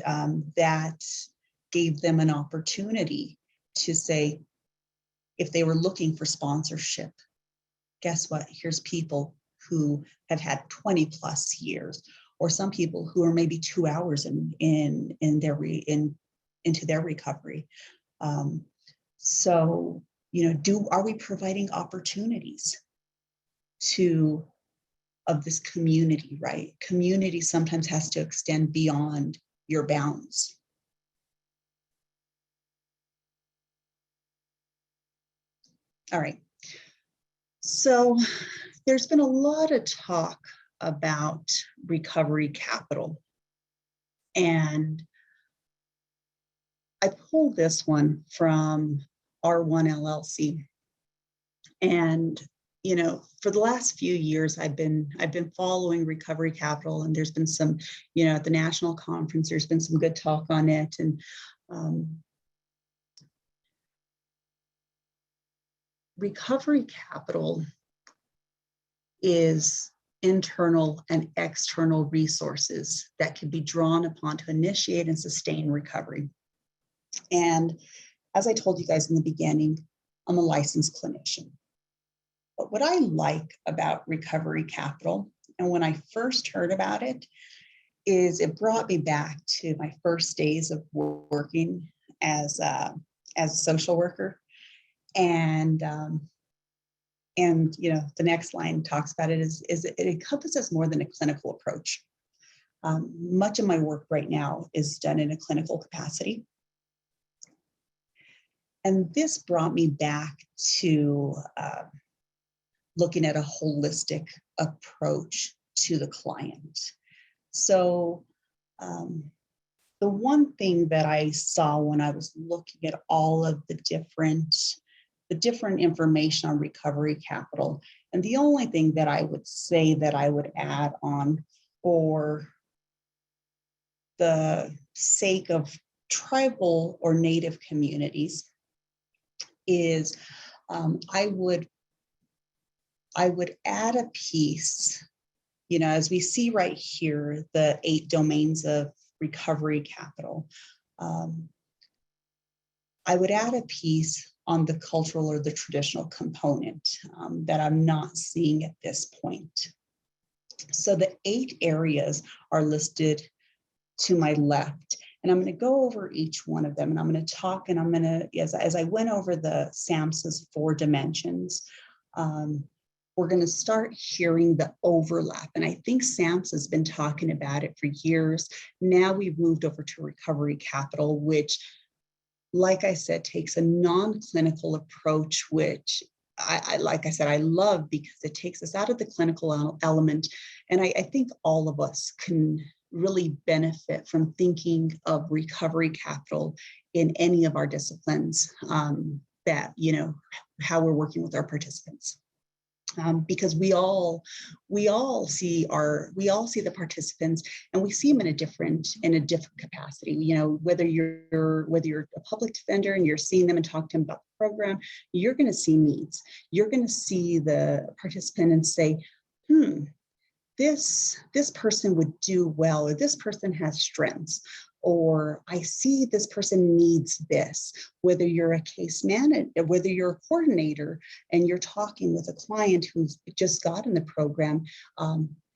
that gave them an opportunity to say, if they were looking for sponsorship, guess what? Here's people who have had 20 plus years, or some people who are maybe 2 hours into their recovery. So, you know, are we providing opportunities of this community, right? Community sometimes has to extend beyond your bounds. All right. So there's been a lot of talk about recovery capital. And I pulled this one from R1 LLC. And you know, for the last few years, I've been following recovery capital, and there's been some, you know, at the national conference, there's been some good talk on it. And recovery capital is internal and external resources that can be drawn upon to initiate and sustain recovery. And as I told you guys in the beginning, I'm a licensed clinician. But what I like about recovery capital, and when I first heard about it, is it brought me back to my first days of working as a social worker. And you know, the next line talks about it is it encompasses more than a clinical approach. Much of my work right now is done in a clinical capacity. And this brought me back to looking at a holistic approach to the client. So the one thing that I saw when I was looking at all of the different information on recovery capital, and the only thing that I would say that I would add on for the sake of tribal or native communities is I would add a piece, you know, as we see right here, the 8 domains of recovery capital. I would add a piece on the cultural or the traditional component that I'm not seeing at this point. So the 8 areas are listed to my left, and I'm going to go over each one of them, and I'm going to talk, and I'm going to, as I went over the SAMHSA's 4 dimensions, we're going to start hearing the overlap. And I think SAMHSA has been talking about it for years. Now we've moved over to recovery capital, which, like I said, takes a non-clinical approach, which like I said, I love because it takes us out of the clinical element. And I think all of us can really benefit from thinking of recovery capital in any of our disciplines that, you know, how we're working with our participants. Because we all see the participants, and we see them in a different capacity. You know, whether you're a public defender and you're seeing them and talk to them about the program, you're going to see needs. You're going to see the participant and say, this person would do well, or this person has strengths, or I see this person needs this. Whether you're a case manager, whether you're a coordinator and you're talking with a client who's just got in the program,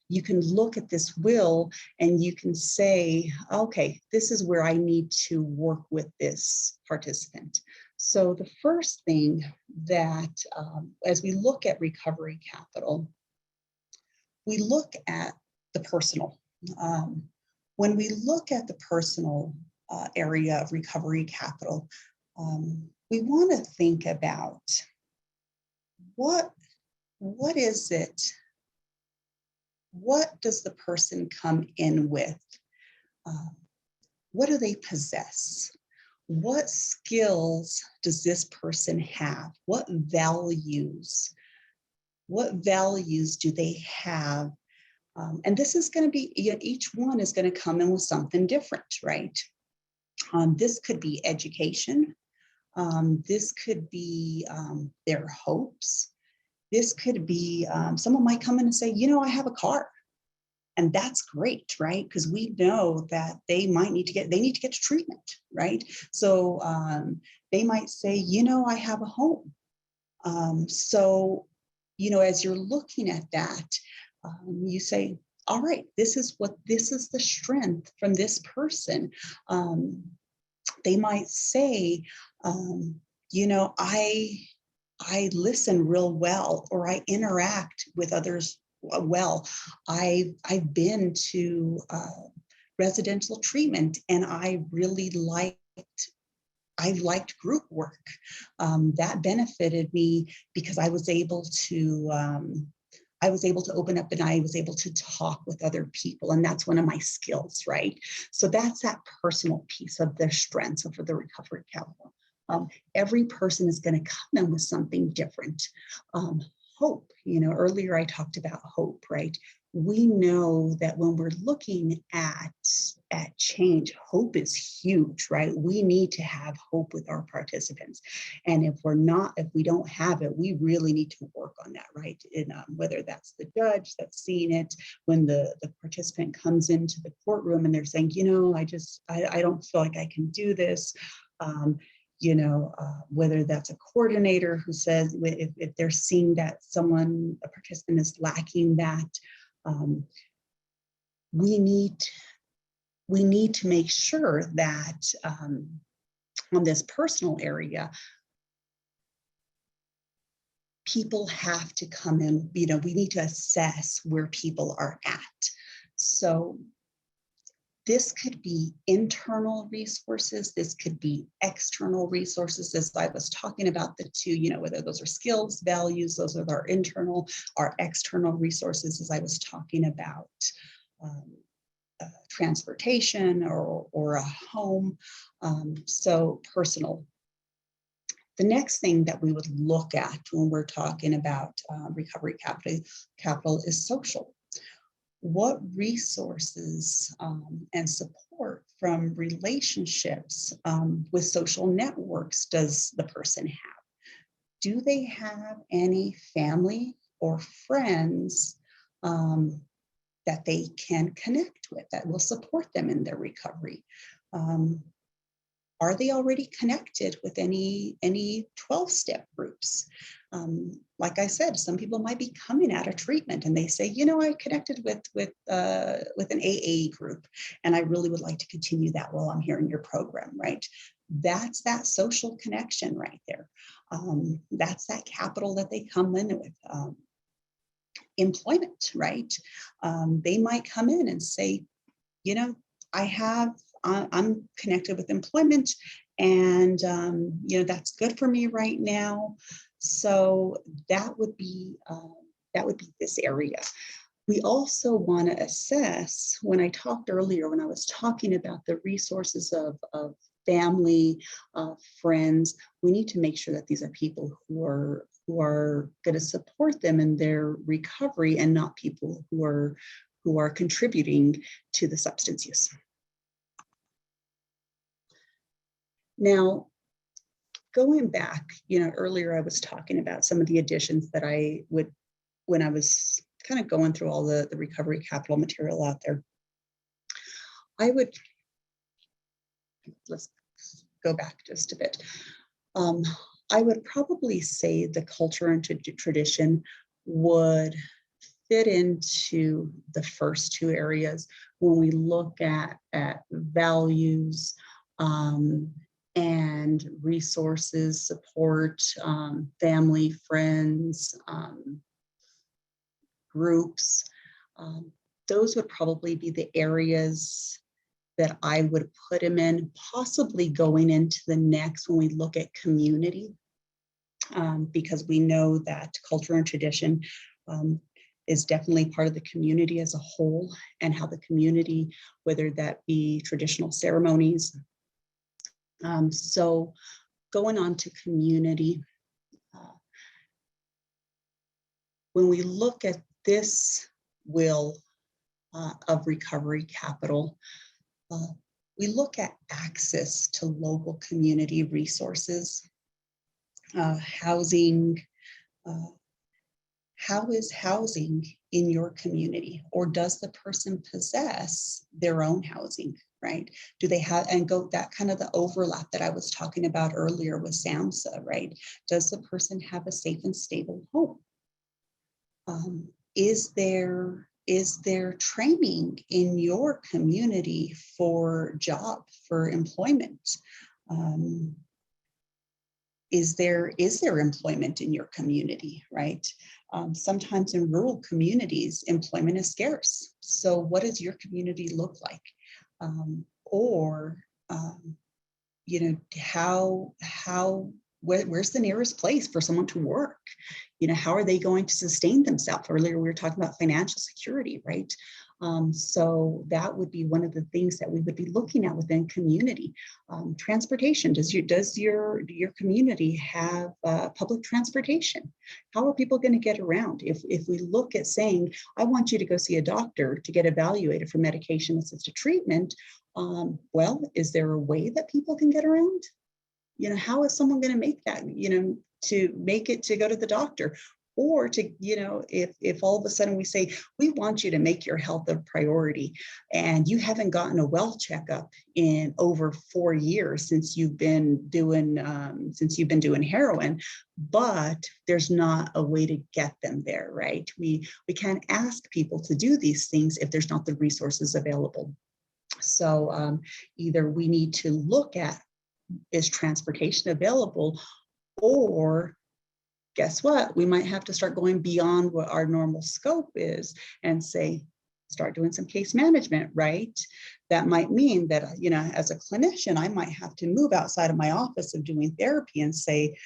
you can look at this will and you can say, okay, this is where I need to work with this participant. So the first thing that, as we look at recovery capital, we look at the personal. When we look at the personal area of recovery capital, we want to think about what is it? What does the person come in with? What do they possess? What skills does this person have? What values? What values do they have? And this is going to be, each one is going to come in with something different, right? This could be education. This could be their hopes. This could be, someone might come in and say, you know, I have a car. And that's great, right? Because we know that they need to get to treatment, right? So they might say, you know, I have a home. So, you know, as you're looking at that, you say, all right, this is the strength from this person. They might say, you know, I listen real well, or I interact with others well. I've been to residential treatment, and I really liked group work. That benefited me because I was able to open up and I was able to talk with other people. And that's one of my skills, right? So that's that personal piece of their strengths of the recovery capital. Every person is going to come in with something different. Hope, you know, earlier I talked about hope, right? We know that when we're looking at change, hope is huge, right? We need to have hope with our participants. And if we don't have it, we really need to work on that, right? And whether that's the judge that's seeing it, when the participant comes into the courtroom and they're saying, you know, I don't feel like I can do this. You know, whether that's a coordinator who says, if they're seeing that a participant is lacking that, we need to make sure that on this personal area, people have to come in, you know, we need to assess where people are at. So this could be internal resources. This could be external resources, as I was talking about the two, you know, whether those are skills, values, those are our external resources, as I was talking about transportation or a home. So personal. The next thing that we would look at when we're talking about recovery capital is social. What resources and support from relationships with social networks does the person have? Do they have any family or friends that they can connect with that will support them in their recovery? Are they already connected with any 12-step groups? Like I said, some people might be coming out of treatment and they say, you know, I connected with an AA group, and I really would like to continue that while I'm here in your program, right? That's that social connection right there. That's that capital that they come in with. Employment, right? They might come in and say, you know, I'm connected with employment, and you know, that's good for me right now. So that would be this area. We also want to assess, when I talked earlier, when I was talking about the resources of family, friends, we need to make sure that these are people who are going to support them in their recovery, and not people who are contributing to the substance use. Now, going back, earlier I was talking about some of the additions that I would, when I was kind of going through all the recovery capital material out there, let's go back just a bit. I would probably say the culture and tradition would fit into the first two areas when we look at values, and resources, support, family, friends, groups. Those would probably be the areas that I would put him in, possibly going into the next when we look at community, because we know that culture and tradition is definitely part of the community as a whole, and how the community, whether that be traditional ceremonies. So going on to community, when we look at this wheel of recovery capital, we look at access to local community resources, housing. How is housing in your community, or does the person possess their own housing, right? Do they have, and go that kind of the overlap that I was talking about earlier with SAMHSA, right? Does the person have a safe and stable home? Is there training in your community for job, for employment? Is there employment in your community, right? Sometimes in rural communities, employment is scarce. So what does your community look like? Where's the nearest place for someone to work? How are they going to sustain themselves? Earlier, we were talking about financial security, right? So that would be one of the things that we would be looking at within community. Transportation, does your community have public transportation? How are people going to get around? If we look at saying, I want you to go see a doctor to get evaluated for medication-assisted treatment, well, is there a way that people can get around? How is someone going to make that, to make it to go to the doctor? Or to, if all of a sudden we say, we want you to make your health a priority, and you haven't gotten a well checkup in over 4 years since you've been doing heroin, but there's not a way to get them there, right? We can't ask people to do these things if there's not the resources available. So either we need to look at, is transportation available, or guess what? We might have to start going beyond what our normal scope is and say, start doing some case management, right? That might mean that, as a clinician, I might have to move outside of my office of doing therapy and say,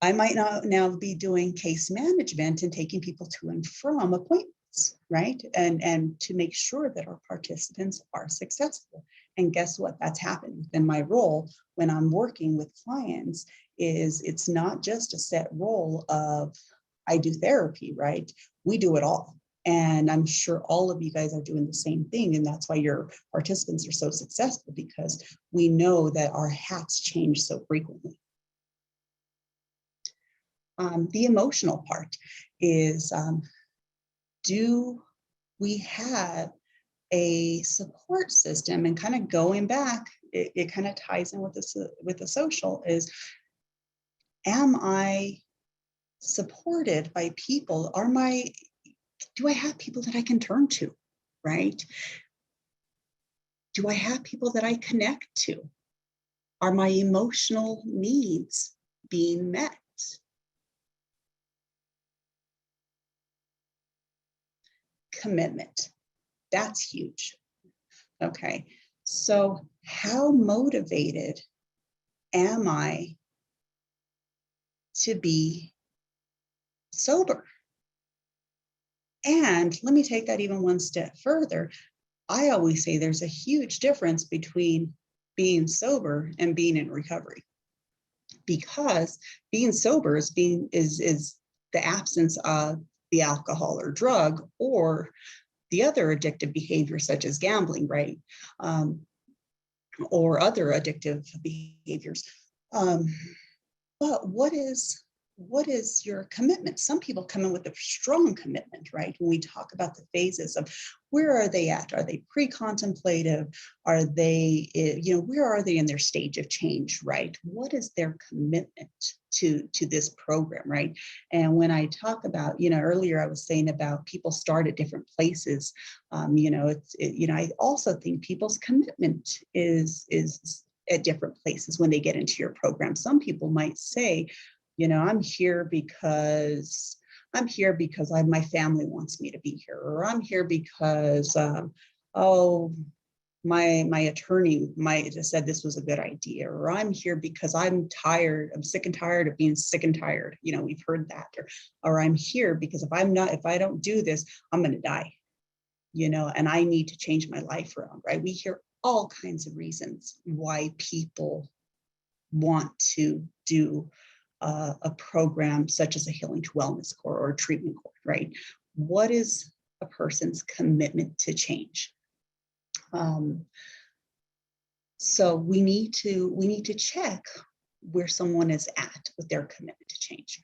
I might not now be doing case management and taking people to and from appointments, right? And to make sure that our participants are successful. And guess what? That's happened within my role when I'm working with clients. It's not just a set role of, I do therapy, right? We do it all. And I'm sure all of you guys are doing the same thing. And that's why your participants are so successful, because we know that our hats change so frequently. The emotional part is, do we have a support system? And kind of going back, it kind of ties in with the social is, am I supported by people? Do I have people that I can turn to, right? Do I have people that I connect to? Are my emotional needs being met? Commitment, that's huge. Okay, so how motivated am I to be sober? And let me take that even one step further. I always say there's a huge difference between being sober and being in recovery. because being sober is the absence of the alcohol or drug or the other addictive behaviors such as gambling, right? Or other addictive behaviors. But what is your commitment? Some people come in with a strong commitment, right? When we talk about the phases of where are they at? Are they pre-contemplative? Are they, where are they in their stage of change, right? What is their commitment to this program, right? And when I talk about, earlier I was saying about people start at different places. I also think people's commitment is at different places when they get into your program. Some people might say, I'm here because my family wants me to be here, or I'm here because, my attorney might have said this was a good idea, or I'm here because I'm sick and tired of being sick and tired. We've heard that, or I'm here because if I don't do this, I'm going to die, and I need to change my life around, right? We hear all kinds of reasons why people want to do a program such as a Healing to Wellness Core or a treatment core, right? What is a person's commitment to change? So we need to check where someone is at with their commitment to change.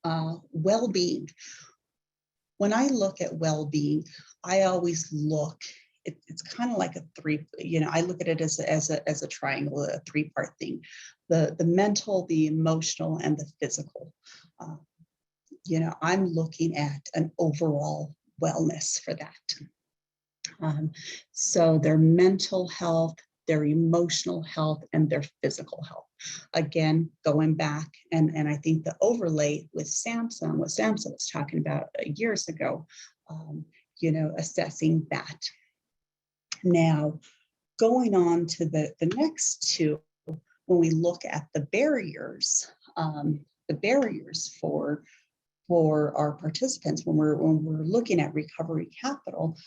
Well-being. When I look at well-being, I always look. It's kind of like a three. I look at it as a triangle, a three-part thing: the mental, the emotional, and the physical. I'm looking at an overall wellness for that. So their mental health, their emotional health, and their physical health. Again, going back, and I think the overlay with SAMHSA and what SAMHSA was talking about years ago, assessing that. Now, going on to the next two, when we look at the barriers for our participants when we're looking at recovery capital,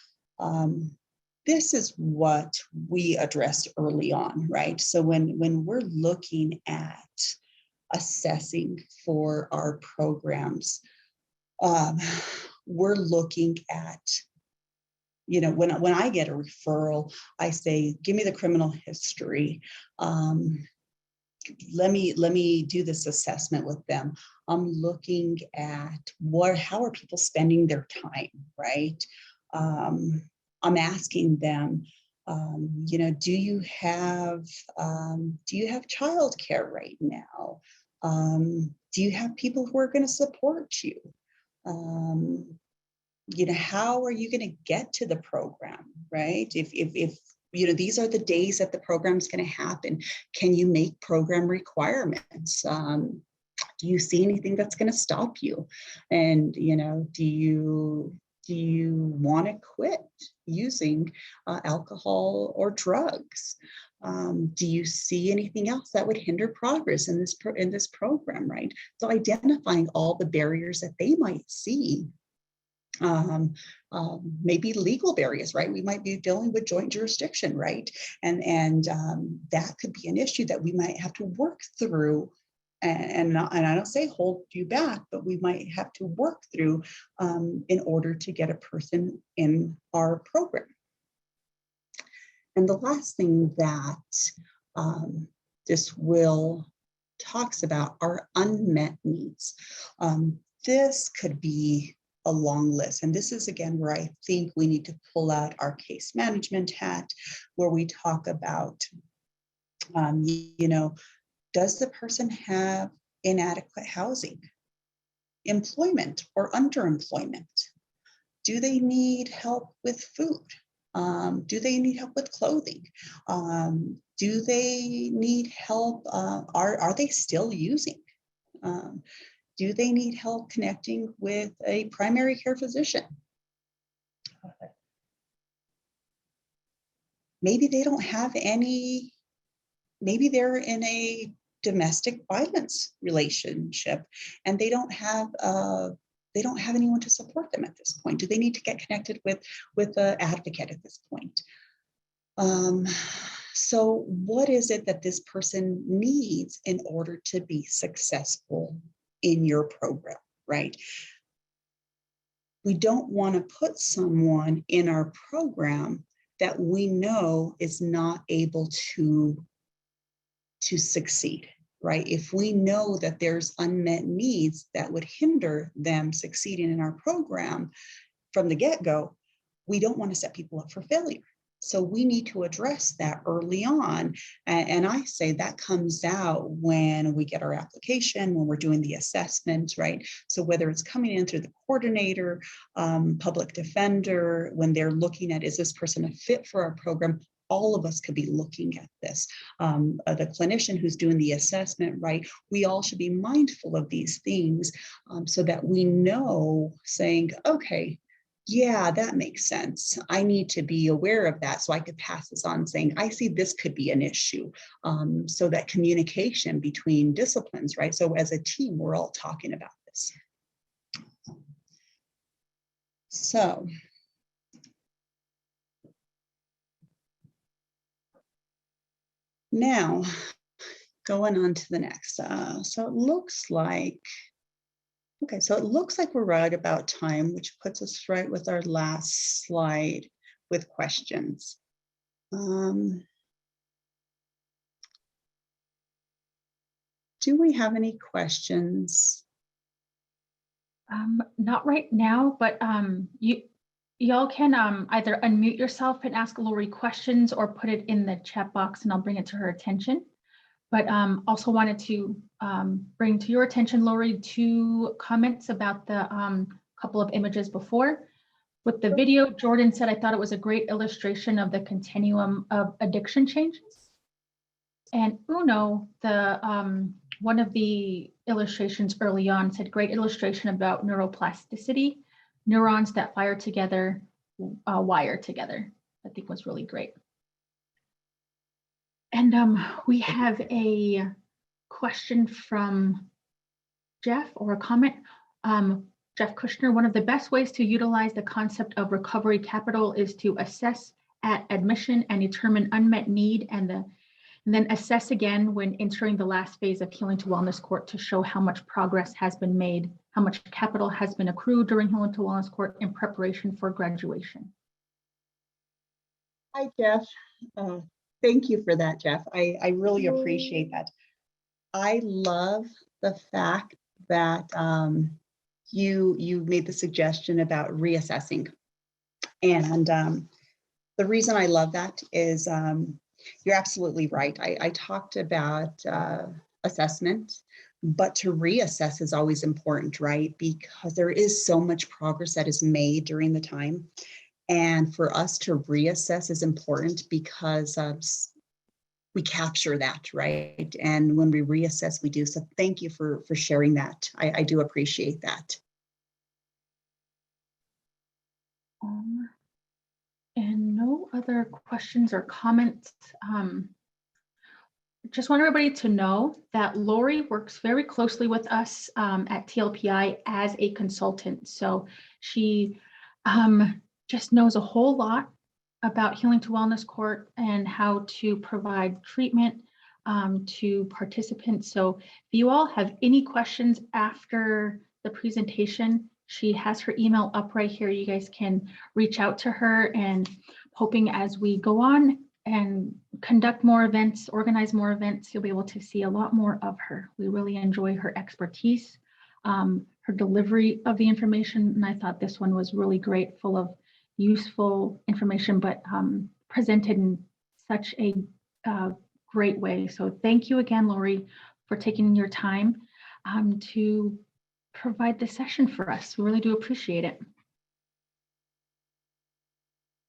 this is what we addressed early on, right? So when we're looking at assessing for our programs, we're looking at, when I get a referral, I say, give me the criminal history. Let me do this assessment with them. I'm looking at how are people spending their time, right? I'm asking them, do you have childcare right now? Do you have people who are going to support you? How are you going to get to the program, right? If these are the days that the program's going to happen. Can you make program requirements? Do you see anything that's going to stop you? And, do you want to quit using alcohol or drugs? Do you see anything else that would hinder progress in this program, right? So identifying all the barriers that they might see. Maybe legal barriers, right? We might be dealing with joint jurisdiction, right? And that could be an issue that we might have to work through. And I don't say hold you back, but we might have to work through in order to get a person in our program. And the last thing that this will talks about are unmet needs. This could be a long list. And this is, again, where I think we need to pull out our case management hat, where we talk about, does the person have inadequate housing, employment, or underemployment? Do they need help with food? Do they need help with clothing? Do they need help? Are they still using? Do they need help connecting with a primary care physician? Maybe they don't have any, maybe they're in a domestic violence relationship and they don't have anyone to support them at this point. Do they need to get connected with an advocate at this point? So what is it that this person needs in order to be successful in your program, right? We don't want to put someone in our program that we know is not able to succeed, right? If we know that there's unmet needs that would hinder them succeeding in our program from the get-go, we don't want to set people up for failure. So we need to address that early on. And I say that comes out when we get our application, when we're doing the assessment, right? So whether it's coming in through the coordinator, public defender, when they're looking at, is this person a fit for our program? All of us could be looking at this. The clinician who's doing the assessment, right? We all should be mindful of these things so that we know, saying, okay, yeah, that makes sense. I need to be aware of that so I could pass this on, saying, I see this could be an issue. So that communication between disciplines, right? So as a team, we're all talking about this. So now going on to the next. So it looks like, okay, so it looks like we're right about time, which puts us right with our last slide with questions. Do we have any questions? Not right now, but y'all can either unmute yourself and ask Lori questions or put it in the chat box and I'll bring it to her attention. But also wanted to bring to your attention, Lori, 2 comments about the couple of images before. With the video, Jordan said, I thought it was a great illustration of the continuum of addiction changes. And Uno, the one of the illustrations early on said, great illustration about neuroplasticity, neurons that fire together, wire together. I think was really great. And we have a question from Jeff, or a comment. Jeff Kushner, one of the best ways to utilize the concept of recovery capital is to assess at admission and determine unmet need, and then assess again when entering the last phase of Healing to Wellness Court to show how much progress has been made, how much capital has been accrued during Healing to Wellness Court in preparation for graduation. Hi, Jeff. Thank you for that, Jeff. I really appreciate that. I love the fact that you made the suggestion about reassessing. And the reason I love that is you're absolutely right. I talked about assessment, but to reassess is always important, right? Because there is so much progress that is made during the time. And for us to reassess is important because we capture that, right? And when we reassess, we do. So thank you for sharing that. I do appreciate that. And no other questions or comments. Just want everybody to know that Lori works very closely with us at TLPI as a consultant. So she just knows a whole lot about Healing to Wellness Court and how to provide treatment to participants. So if you all have any questions after the presentation, she has her email up right here. You guys can reach out to her, and hoping as we go on and conduct more events, organize more events, you'll be able to see a lot more of her. We really enjoy her expertise, her delivery of the information. And I thought this one was really great, full of useful information, but presented in such a great way. So thank you again, Lori, for taking your time to provide this session for us. We really do appreciate it.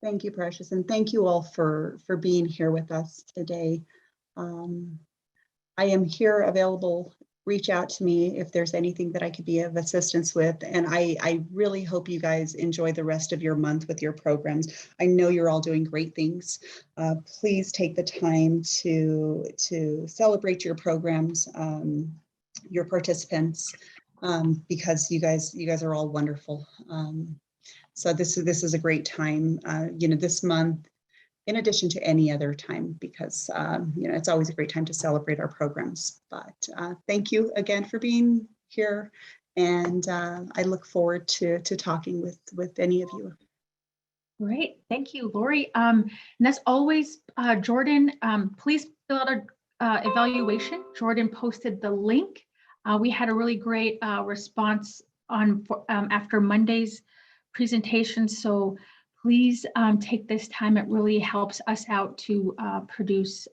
Thank you, Precious, and thank you all for being here with us today. I am here available. Reach out to me if there's anything that I could be of assistance with. And I really hope you guys enjoy the rest of your month with your programs. I know you're all doing great things. Please take the time to celebrate your programs, your participants, because you guys are all wonderful. So this is a great time. You know, this month, in addition to any other time, because it's always a great time to celebrate our programs. But thank you again for being here, and I look forward to talking with any of you. Great, thank you, Lori. And as always, Jordan, please fill out our evaluation. Jordan posted the link. We had a really great response on after Monday's presentation, so please take this time. It really helps us out to produce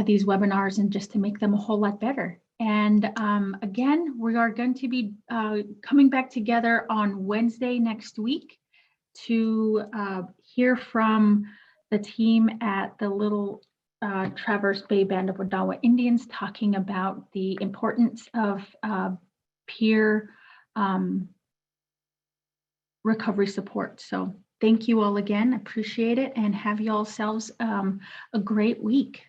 these webinars and just to make them a whole lot better. And again, we are going to be coming back together on Wednesday next week to hear from the team at the Little Traverse Bay Band of Odawa Indians, talking about the importance of peer recovery support. So thank you all again, appreciate it, and have you all selves a great week.